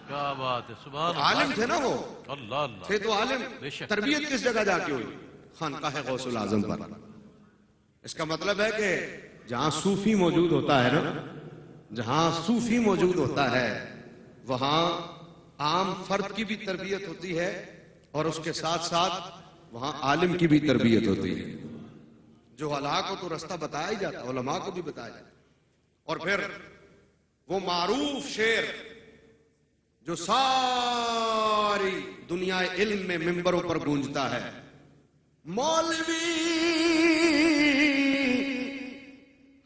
کیا بات ہے, سبحان اللہ. عالم تھے نا وہ, اللہ اللہ. تھے تو عالم. بے شک. تربیت کس جگہ جا کے ہوئی؟ خانقاہ غوث اعظم پر. اس کا مطلب ہے کہ جہاں صوفی موجود ہوتا ہے نا, جہاں صوفی موجود ہوتا ہے وہاں عام فرد کی بھی تربیت ہوتی ہے اور اس کے ساتھ ساتھ وہاں عالم کی بھی تربیت ہوتی ہے. جو ہلاک کو تو رستہ بتایا ہی جاتا, علماء کو بھی بتایا جاتا. اور پھر وہ معروف شعر جو ساری دنیا علم میں ممبروں پر گونجتا ہے, مولوی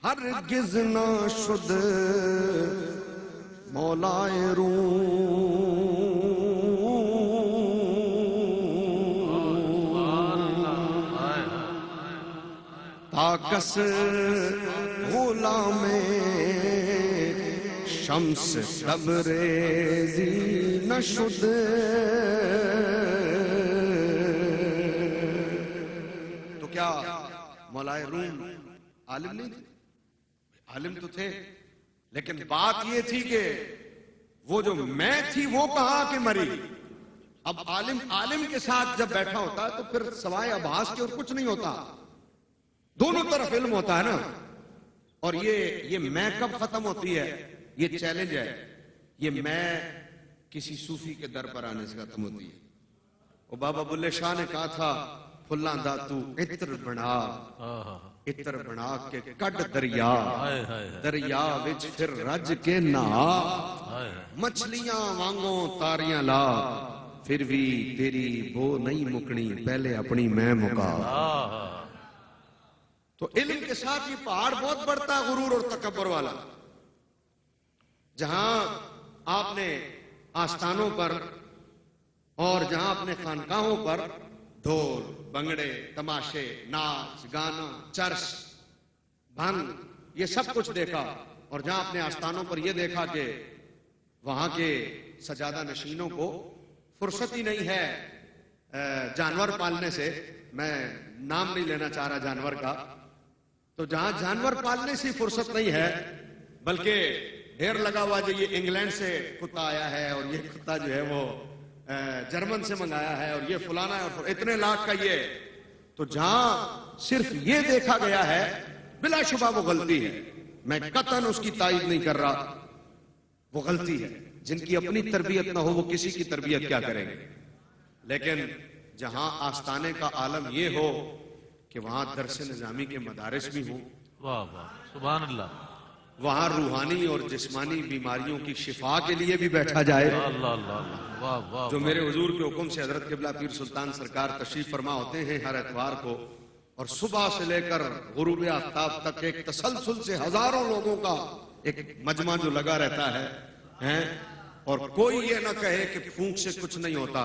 ہرگز نہ شد مولائے روم تاکس غلام شمس تبریزی نہ شد. تو کیا مولائے روم عالم نہیں تھے؟ عالم تو تھے, لیکن بات یہ تھی کہ وہ جو میں تھی وہ کہاں کے مری. اب عالم کے ساتھ جب بیٹھا ہوتا ہے تو پھر سوائے آبھاس کے اور کچھ نہیں ہوتا, دونوں طرف علم ہوتا ہے نا. اور یہ میں کب ختم ہوتی ہے؟ یہ چیلنج ہے. یہ میں کسی صوفی کے در پر آنے سے ختم ہوتی ہے. وہ بابا بلے شاہ نے کہا تھا, پھلاں دا تو عطر بنا, عطر بنا کے کڈ دریا, دریا وچ پھر رج کے نہا, مچھلیاں وانگوں تاریاں لا, پھر بھی تیری بو نہیں مکنی پہلے اپنی میں مکا. تو علم کے ساتھ یہ پہاڑ بہت بڑھتا ہے غرور اور تکبر والا. جہاں آپ نے آستانوں پر اور جہاں اپنے خانقاہوں پر ڈھول بنگڑے تماشے ناچ گانا چرس بھنگ یہ سب کچھ دیکھا, اور جہاں اپنے آستانوں پر یہ دیکھا کہ وہاں کے سجادہ نشینوں کو فرصت ہی نہیں ہے جانور پالنے سے. میں نام نہیں لینا چاہ رہا جانور کا, تو جہاں جانور پالنے سے فرصت نہیں ہے بلکہ ڈھیر لگا ہوا جو یہ انگلینڈ سے کتا آیا ہے اور یہ کتا جو ہے وہ جرمن سے منگایا ہے اور یہ فلانا ہے اور اتنے لاکھ کا یہ, تو جہاں صرف یہ دیکھا گیا ہے بلا شبہ وہ غلطی ہے. میں قطعاً اس کی تائید نہیں کر رہا, وہ غلطی ہے. جن کی اپنی تربیت نہ ہو وہ کسی کی تربیت کیا کریں گے. لیکن جہاں آستانے کا عالم یہ ہو کہ وہاں درس نظامی کے مدارس بھی ہوں, واہ واہ سبحان اللہ, وہاں روحانی اور جسمانی بیماریوں کی شفا کے لیے بھی بیٹھا جائے. اللہ اللہ, واہ واہ. جو میرے حضور کے حکم سے حضرت قبلہ پیر سلطان سرکار تشریف فرما ہوتے ہیں ہر اتوار کو, اور صبح سے لے کر غروب آفتاب تک ایک تسلسل سے ہزاروں لوگوں کا ایک مجمع جو لگا رہتا ہے, اور کوئی یہ نہ کہے کہ پھونک سے کچھ نہیں ہوتا.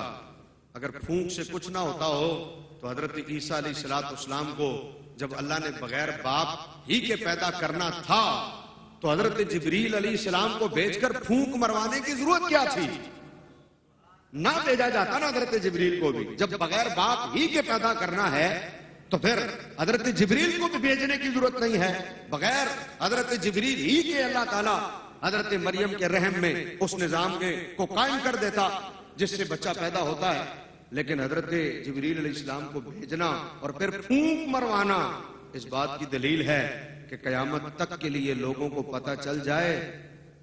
اگر پھونک سے کچھ نہ ہوتا ہو تو حضرت عیسیٰ علیہ السلام کو جب اللہ نے بغیر باپ ہی کے پیدا کرنا تھا تو حضرت جبریل علیہ السلام کو بھیج کر پھونک مروانے کی ضرورت کیا تھی؟ نہ بھیجا جاتا نا حضرت جبریل کو بھی. جب بغیر باپ ہی کے پیدا کرنا ہے تو پھر حضرت جبریل کو بھی بھیجنے کی ضرورت نہیں ہے. بغیر حضرت جبریل ہی کے اللہ تعالیٰ حضرت مریم کے رحم میں اس نظام کو قائم کر دیتا جس سے بچہ پیدا ہوتا ہے، لیکن حضرت جبریل علیہ السلام کو بھیجنا اور پھر پھونک مروانا اس بات کی دلیل ہے کہ قیامت تک کے لیے لوگوں کو پتہ چل جائے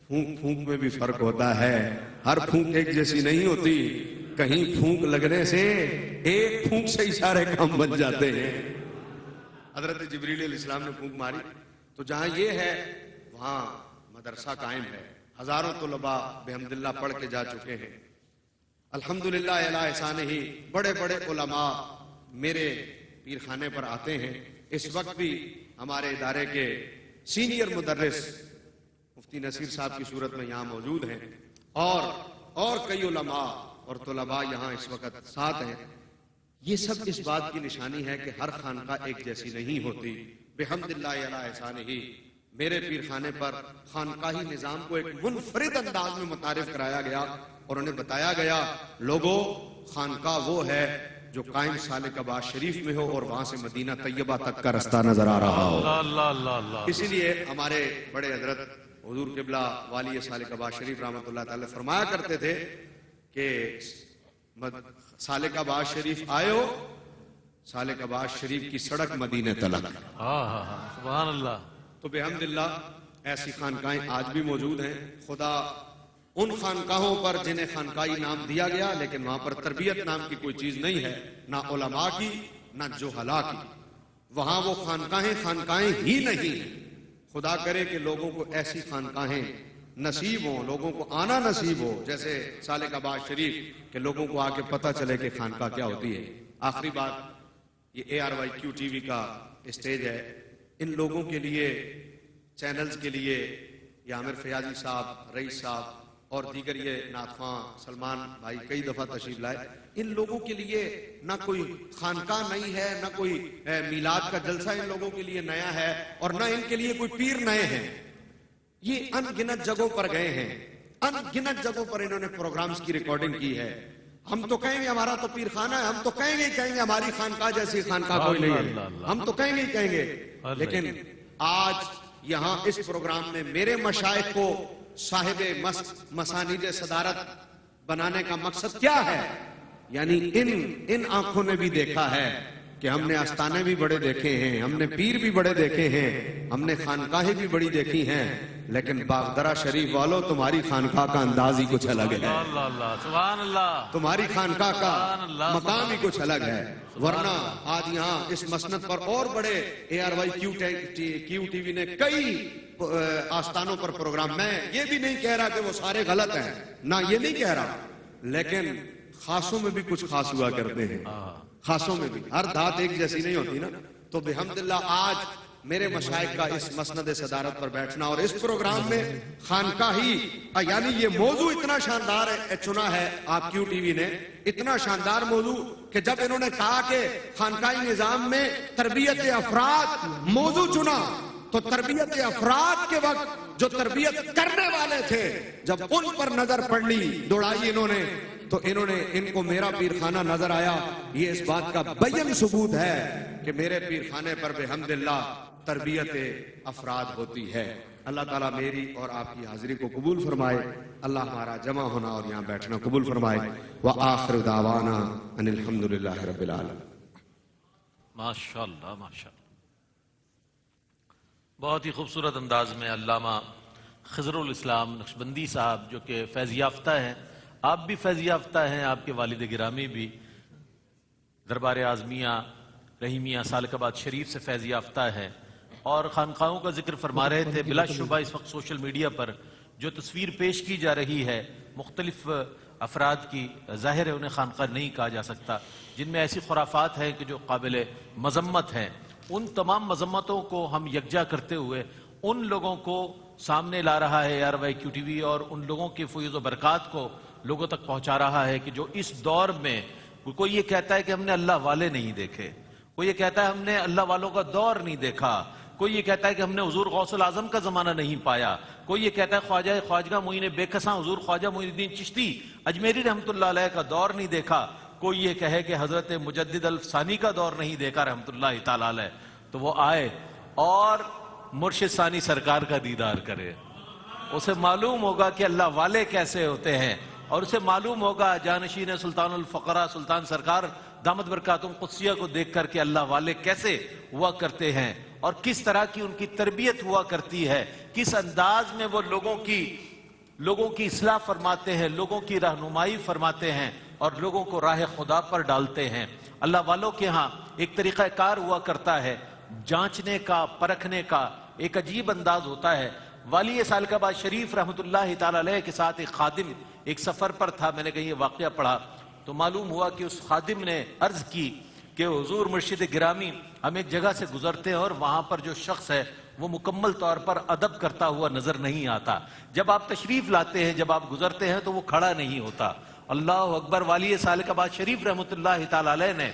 پھونک پھونک میں بھی فرق ہوتا ہے، ہر پھونک ایک جیسی نہیں ہوتی، کہیں پھونک لگنے سے ایک پھونک سے ہی سارے کام بن جاتے ہیں۔ حضرت جبریل علیہ السلام نے پھونک ماری تو جہاں یہ ہے وہاں مدرسہ قائم ہے، ہزاروں طلباء بحمدللہ پڑھ کے جا چکے ہیں۔ الحمدللہ اعلی احسان ہی بڑے بڑے علماء میرے پیر خانے پر آتے ہیں۔ اس وقت بھی ہمارے ادارے کے سینئر مدرس مفتی نصیر صاحب کی صورت میں یہاں موجود ہیں، اور کئی علماء اور طلباء یہاں اس وقت ساتھ ہیں۔ یہ سب اس بات کی نشانی ہے کہ ہر خانقاہ ایک جیسی نہیں ہوتی۔ بحمدللہ اعلی احسان ہی میرے پیر خانے پر خانقاہی نظام کو ایک منفرد انداز میں متعارف کرایا گیا اور انہیں بتایا گیا لوگوں خانقاہ وہ ہے جو قائم سالک عباس شریف میں ہو اور وہاں سے مدینہ طیبہ تک کا رستہ نظر آ رہا ہو۔ اسی لیے ہمارے بڑے حضرت حضور قبلہ والی سالک عباس شریف رحمۃ اللہ تعالی فرمایا کرتے تھے کہ سالک عباس شریف آئے ہو، سالک عباس شریف کی سڑک مدینہ تلک۔ سبحان اللہ۔ تو بحمدللہ ایسی خانقاہیں آج بھی موجود ہیں۔ خدا ان خانقاہوں پر جنہیں خانقاہی نام دیا گیا لیکن وہاں پر تربیت نام کی کوئی چیز نہیں ہے، نہ علماء کی نہ جہلاء کی، وہاں وہ خانقاہیں ہی نہیں ہیں۔ خدا کرے کہ لوگوں کو ایسی خانقاہیں نصیب ہوں، لوگوں کو آنا نصیب ہو، جیسے سالک عباس شریف کہ لوگوں کو آ کے پتہ چلے کہ خانقاہ کیا ہوتی ہے۔ آخری بات، یہ ARYQ ٹی وی کا اسٹیج ہے، ان لوگوں کے لیے چینلز کے لیے یہ عامر فیاضی صاحب، رئیس صاحب اور دیگر یہ نعت خواں سلمان بھائی کئی دفعہ تشریف لائے، ان لوگوں کے لیے نہ کوئی خانقاہ نہیں ہے، نہ کوئی میلاد کا جلسہ ان لوگوں کے لیے نیا ہے، اور نہ ان کے لیے کوئی پیر نئے ہیں۔ یہ ان گنت جگہوں پر گئے ہیں، ان گنت جگہوں پر انہوں نے پروگرامز کی ریکارڈنگ کی ہے۔ ہم تو کہیں گے ہمارا تو پیر خانہ ہے، ہم تو کہیں گے ہماری خانقاہ جیسی خانقاہ کوئی نہیں ہے، ہم تو کہیں گے، لیکن آج یہاں اس پروگرام میں میرے مشائخ کو صاحب مسانید صدارت بنانے کا مقصد کیا ہے؟ یعنی ان آنکھوں نے بھی دیکھا ہے کہ ہم نے آستانے بھی بڑے دیکھے ہیں، ہم نے پیر بھی بڑے دیکھے ہیں، ہم نے خانقاہیں بھی بڑی دیکھی ہیں، لیکن باغدرہ شریف والوں تمہاری خانقاہ کا انداز ہی کچھ الگ ہے، سبحان اللہ، تمہاری خانقاہ کا مقام ہی کچھ الگ ہے۔ ورنہ آج یہاں اس مسند پر اور بڑے ARYQ ٹی وی نے کئی آستانوں پر پروگرام، میں یہ بھی نہیں کہہ رہا کہ وہ سارے غلط ہیں، نہ یہ نہیں کہہ رہا، لیکن خاصوں میں بھی کچھ خاص ہوا کرتے ہیں، خاصوں میں بھی ہر دھات ایک جیسی نہیں ہوتی نا۔ تو بحمدللہ آج میرے مشائخ کا اس مسند صدارت پر بیٹھنا اور اس پروگرام میں خانقاہی، یعنی یہ موضوع اتنا شاندار ہے چنا ہے آپ کیو ٹی وی نے، اتنا شاندار موضوع کہ جب انہوں نے کہا کہ خانقاہی نظام میں تربیت افراد موضوع چنا تو تربیت افراد کے وقت جو تربیت کرنے والے تھے جب ان پر نظر پڑ لی، دوڑائی انہوں نے، تو انہوں نے ان کو میرا پیر خانہ نظر آیا۔ یہ اس بات کا بین ثبوت ہے کہ میرے پیر خانے پر بحمدللہ تربیت افراد ہوتی ہے۔ اللہ تعالیٰ میری اور آپ کی حاضری کو قبول فرمائے، اللہ ہمارا جمع ہونا اور یہاں بیٹھنا قبول فرمائے۔ وآخر دعوانا ان الحمدللہ رب العالمین۔ ماشاءاللہ ماشاءاللہ، بہت ہی خوبصورت انداز میں علامہ خضر الاسلام نقشبندی صاحب جو کہ فیض یافتہ ہیں، آپ بھی فیض یافتہ ہیں، آپ کے والد گرامی بھی دربار اعظمیہ رحیمیہ سالک آباد شریف سے فیض یافتہ ہے، اور خانقاہوں کا ذکر فرما رہے تھے۔ بلا شبہ اس وقت سوشل میڈیا پر جو تصویر پیش کی جا رہی ہے مختلف افراد کی، ظاہر ہے انہیں خانقاہ نہیں کہا جا سکتا، جن میں ایسی خرافات ہیں کہ جو قابل مذمت ہیں۔ ان تمام مذمتوں کو ہم یکجا کرتے ہوئے ان لوگوں کو سامنے لا رہا ہے ARYQ ٹی وی، اور ان لوگوں کے فیض و برکات کو لوگوں تک پہنچا رہا ہے کہ جو اس دور میں کوئی یہ کہتا ہے کہ ہم نے اللہ والے نہیں دیکھے، کوئی یہ کہتا ہے ہم نے اللہ والوں کا دور نہیں دیکھا، کوئی یہ کہتا ہے کہ ہم نے حضور غوث العظم کا زمانہ نہیں پایا، کوئی یہ کہتا ہے خواجہ معین بے کساں حضور خواجہ معین الدین چشتی اجمیری رحمۃ اللہ علیہ کا دور نہیں دیکھا، کوئی یہ کہے کہ حضرت مجدد الفسانی کا دور نہیں دیکھا رحمۃ اللہ تعالی علیہ، تو وہ آئے اور مرشد ثانی سرکار کا دیدار کرے۔ اسے معلوم ہوگا کہ اللہ والے کیسے ہوتے ہیں، اور اسے معلوم ہوگا جانشین سلطان الفقراء سلطان سرکار دامت برکاتہم قدسیہ کو دیکھ کر کے اللہ والے کیسے ہوا کرتے ہیں، اور کس طرح کی ان کی تربیت ہوا کرتی ہے، کس انداز میں وہ لوگوں کی اصلاح فرماتے ہیں، لوگوں کی رہنمائی فرماتے ہیں اور لوگوں کو راہ خدا پر ڈالتے ہیں۔ اللہ والوں کے ہاں ایک طریقہ کار ہوا کرتا ہے، جانچنے کا، پرکھنے کا ایک عجیب انداز ہوتا ہے۔ والی سالکہ آباد شریف رحمۃ اللہ تعالی علیہ کے ساتھ ایک خادم ایک سفر پر تھا، میں نے کہیں یہ واقعہ پڑھا تو معلوم ہوا کہ اس خادم نے عرض کی کہ حضور مرشد گرامی ہم ایک جگہ سے گزرتے ہیں اور وہاں پر جو شخص ہے وہ مکمل طور پر ادب کرتا ہوا نظر نہیں آتا، جب آپ تشریف لاتے ہیں، جب آپ گزرتے ہیں تو وہ کھڑا نہیں ہوتا۔ اللہ اکبر۔ والی سالکہ آباد شریف رحمۃ اللہ تعالی علیہ نے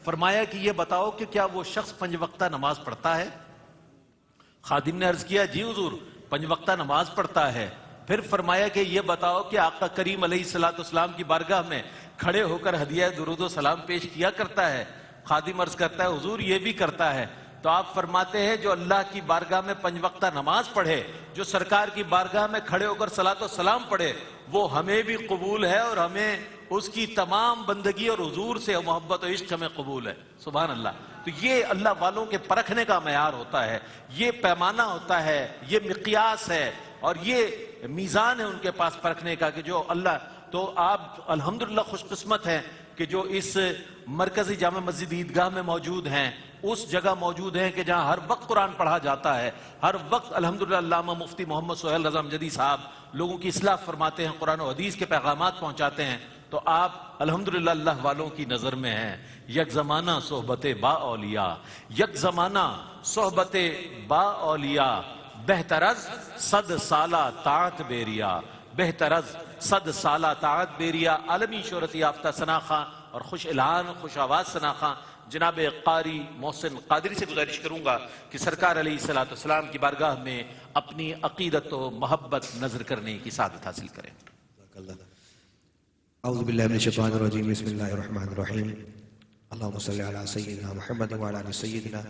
فرمایا کہ یہ بتاؤ کہ کیا وہ شخص 5 وقتہ نماز پڑھتا ہے؟ خادم نے عرض کیا جی حضور 5 وقتہ نماز پڑھتا ہے۔ پھر فرمایا کہ یہ بتاؤ کہ آقا کریم علیہ السلام کی بارگاہ میں کھڑے ہو کر ہدیہ درود و سلام پیش کیا کرتا ہے؟ خادم عرض کرتا ہے حضور یہ بھی کرتا ہے۔ تو آپ فرماتے ہیں جو اللہ کی بارگاہ میں 5 وقتہ نماز پڑھے، جو سرکار کی بارگاہ میں کھڑے ہو کر صلاۃ و سلام پڑھے، وہ ہمیں بھی قبول ہے اور ہمیں اس کی تمام بندگی اور حضور سے محبت و عشق ہمیں قبول ہے۔ سبحان اللہ۔ تو یہ اللہ والوں کے پرکھنے کا معیار ہوتا ہے، یہ پیمانہ ہوتا ہے، یہ مقیاس ہے اور یہ میزان ہے ان کے پاس پرکھنے کا کہ جو اللہ۔ تو آپ الحمدللہ خوش قسمت ہیں کہ جو اس مرکزی جامع مسجد عیدگاہ میں موجود ہیں، اس جگہ موجود ہیں کہ جہاں ہر وقت قرآن پڑھا جاتا ہے، ہر وقت الحمدللہ علامہ مفتی محمد سہیل رضا امجدی صاحب لوگوں کی اصلاح فرماتے ہیں، قرآن و حدیث کے پیغامات پہنچاتے ہیں۔ تو آپ الحمدللہ اللہ والوں کی نظر میں ہیں۔ یک زمانہ صحبت با اولیاء، یک زمانہ صحبت با اولیاء، بہتر از 100 سالہ طاعت بیریا، بہتر از 100 سالہ طاعت بیریا۔ عالمی شہرت یافتہ ثنا خاں اور خوش الہان خوش آواز ثنا خاں جناب قاری محسن قادری سے گزارش کروں گا کہ سرکار علیہ السلام کی بارگاہ میں اپنی عقیدت و محبت نظر کرنے کی سعادت حاصل کریں۔ اعوذ باللہ من الشیطان الرجیم، بسم اللہ الرحمن الرحیم۔ اللہم صلی علی سیدنا محمد وعلی آل سیدنا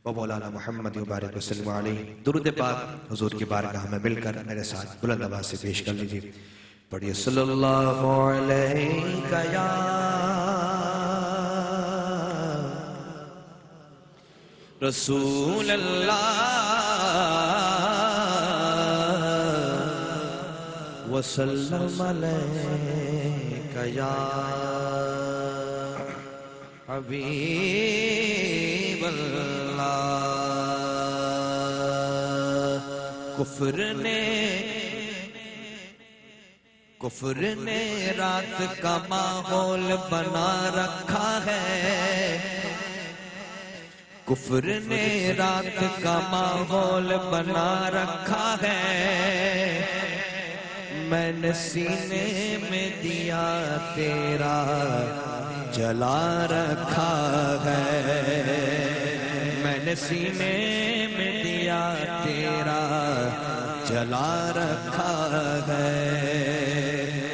و مولانا محمد وبارک وسلم علیہ۔ درود پاک حضور کی بارگاہ میں مل کر میرے ساتھ بلند آواز سے پیش کر لیجیے۔ پڑھیے صلی اللہ علیہ یا رسول اللہ وسلم علیہ یا حبیب اللہ۔ کفر نے رات کا ماحول بنا رکھا ہے، کفر نے رات کا ماحول بنا رکھا ہے، میں نے سینے میں دیا تیرا جلا رکھا ہے، میں نے سینے میں دیا تیرا جلا رکھا ہے۔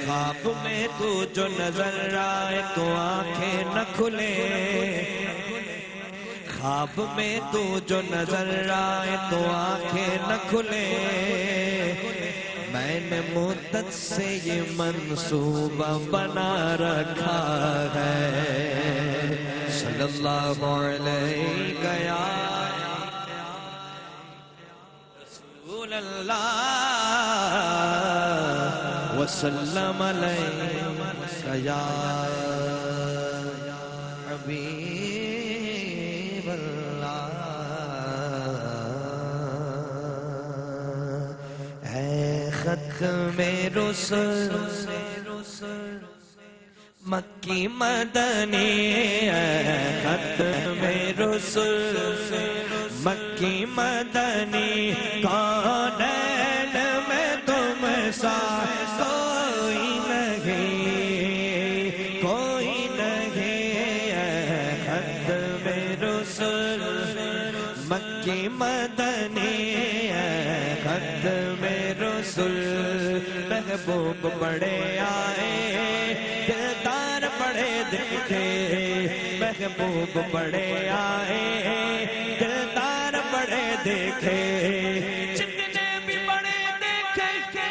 خواب میں تو جو نظر آئے تو آنکھیں نہ کھلے، خواب میں تو جو نظر آئے تو آنکھیں نہ کھلے، میں نے مدت سے یہ منصوبہ بنا رکھا ہے۔ صلی اللہ علیہ یا رسول اللہ وسلم علیہ یا حبیب اللہ۔ اے ختم رسل مکی مدنی، اے ختم رسل مکی مدنی، کونین میں تم سا کوئی نہیں، کوئی نہیں، اے ختم رسل مکی مدنی، اے ختم رسل۔ محبوب بڑے آئے دلدار بڑے دیکھے، محبوب بڑے آئے دلدار بڑے دیکھے، جتنے بھی بڑے دیکھے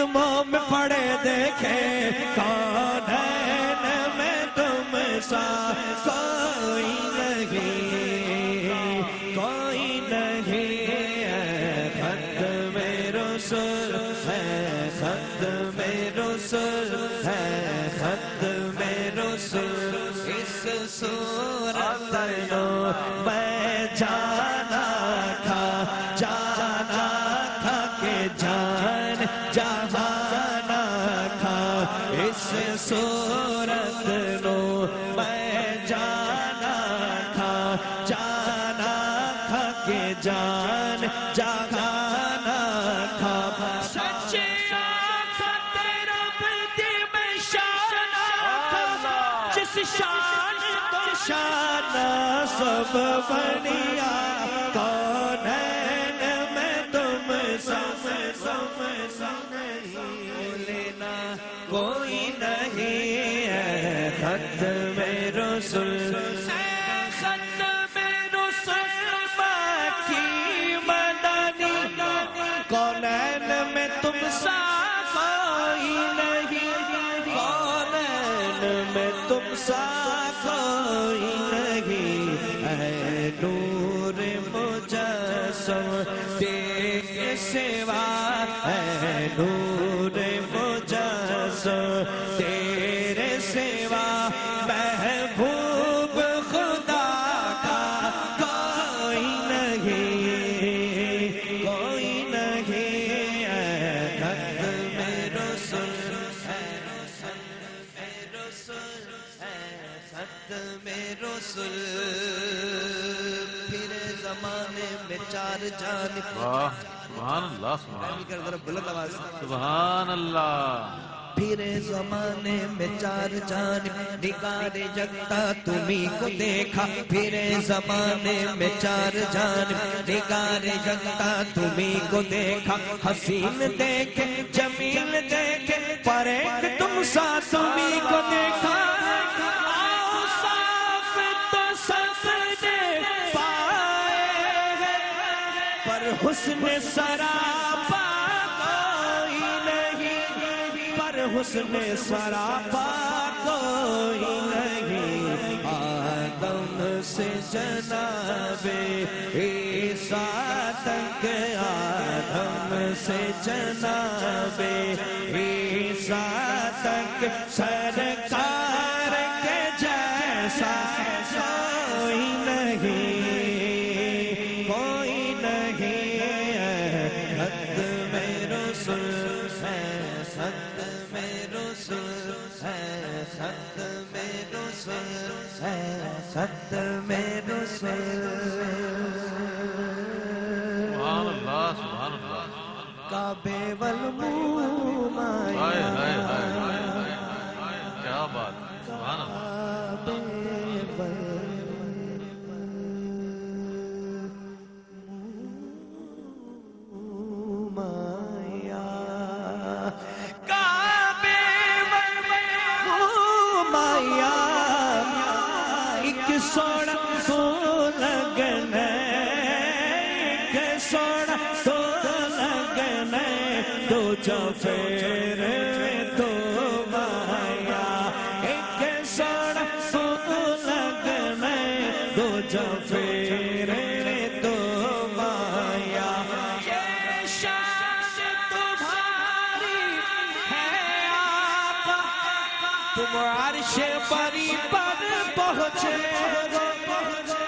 قدموں میں پڑے دیکھے کون میں تم سا کوئی نہیں کوئی نہیں ختم رسول ہے ختم رسول ہے ختم رسول اس صورت نو میں جانا تھا کہ جان جہانا تھا اس صورت نو میں جانا تھا کہ جان جہانا تھا سچے آخت رب دی میں شانا تھا جس شان تو شانہ سب بنیا کون میں تم سم لینا کوئی نہیں ہے ختم رسول ختم رسول باقی مدنی کونین میں تم سا کوئی نہیں کونین میں تم سا کوئی نہیں اے نور مجسم تیرے سوا اے نور مجسم تیرے سوا محبوب خدا کا کوئی نہیں ختم رسول ختم رسول پھر زمانے میں چار جانب سبحان اللہ بلند آواز سبحان اللہ پھر زمانے میں چار جانب نگار جگتا تمہیں کو دیکھا پھر زمانے میں چار جانب نگار جگتا تمہیں کو دیکھا حسین دیکھے جمیل دیکھے پر ایک تم سا تمہیں کو دیکھا اوصاف تو سب نے پائے پر حسن سراپا حسن سراپا کوئی نہیں آدم سے جناب عیسیٰ تک آدم سے جناب عیسیٰ تک سرکار کے جیسا کوئی نہیں ختم رسول ختم رسول ختم رسول سبحان اللہ سبحان اللہ کعبے والموم ہائے ہائے ہائے کیا بات سبحان اللہ سونا تو لگنا سونا تو لگنا دو جفیر تو مایا ایک سونا تو لگنا دو جفیر تو مایا یہ شان تمہاری ہے آقا تم عرش بری پر پہنچے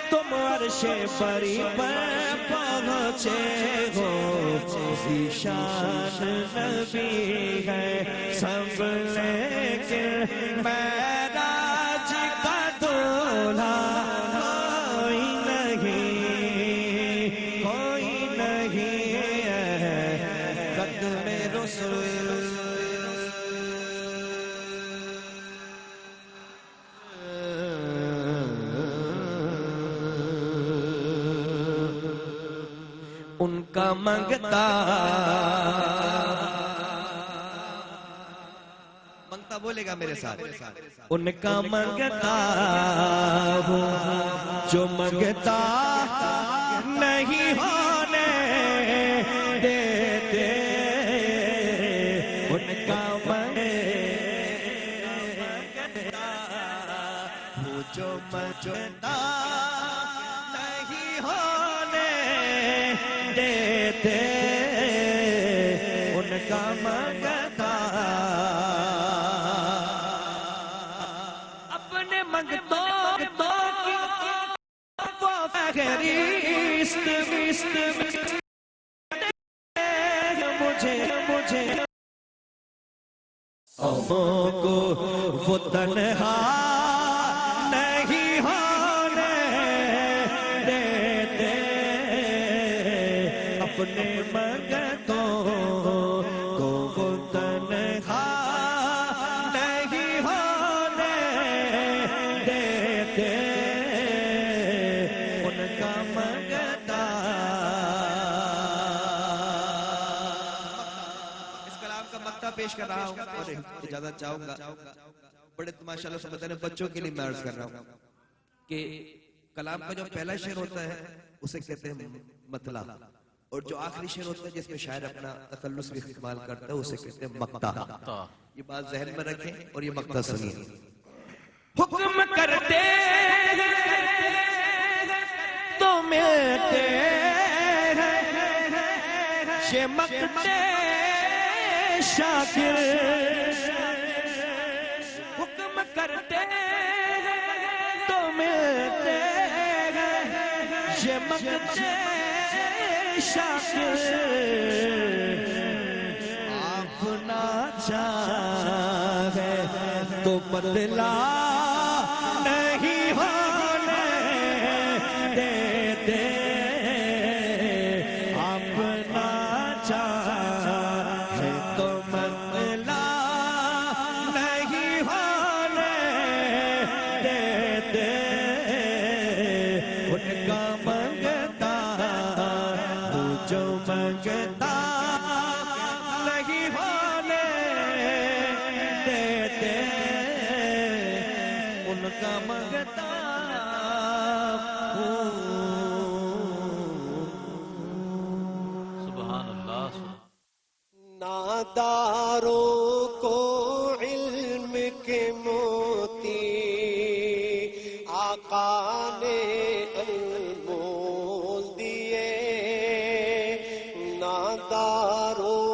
تم عرش بری پر پہنچے ہو ذیشان نبی ہے سب لیکن معراج کا دولہا کوئی نہیں ختم رسول ان کا منگتا بولے گا میرے ساتھ ان کا منگتا ہو جو منگتا نہیں ہونے دیتے دیتے ان کا منگتا اپنے منگتوں کی وہ فہرست مجھے کو وہ تنہا نہیں ہونے دیتے اپنے منگتوں کو وہ تنہا نہیں ہونے دیتے ان کا منگتا اس کلام کا مقطع پیش کر رہا ہوں اور اجازت چاہوں گا بڑے ماشاءاللہ سے بتانے بچوں کے لیے میں عرض کر رہا ہوں کہ کلام کا جو پہلا شعر ہوتا ہے اسے کہتے ہیں مطلع اور جو آخری شعر ہوتا ہے جس میں شاعر اپنا تخلص بھی استعمال کرتا ہے اسے کہتے ہیں مقطع یہ بات ذہن میں رکھیں اور یہ مقطع سنیے حکم کرتے تو ملتے یہ مقطع شاکر حکم کرتے تو ملتے یہ مقطع شاکر آپ نہ چاہے تو بدلا نہیں ہونے دیتے آپ نہ چاہے تو بدلا نہیں ہونے دیتے ان کا منگتا جو منگتا نہیں ہونے دیتے ان کا منگتا سبحان اللہ ناداروں کو علم کے موتی آقا نے انمول دیے ناداروں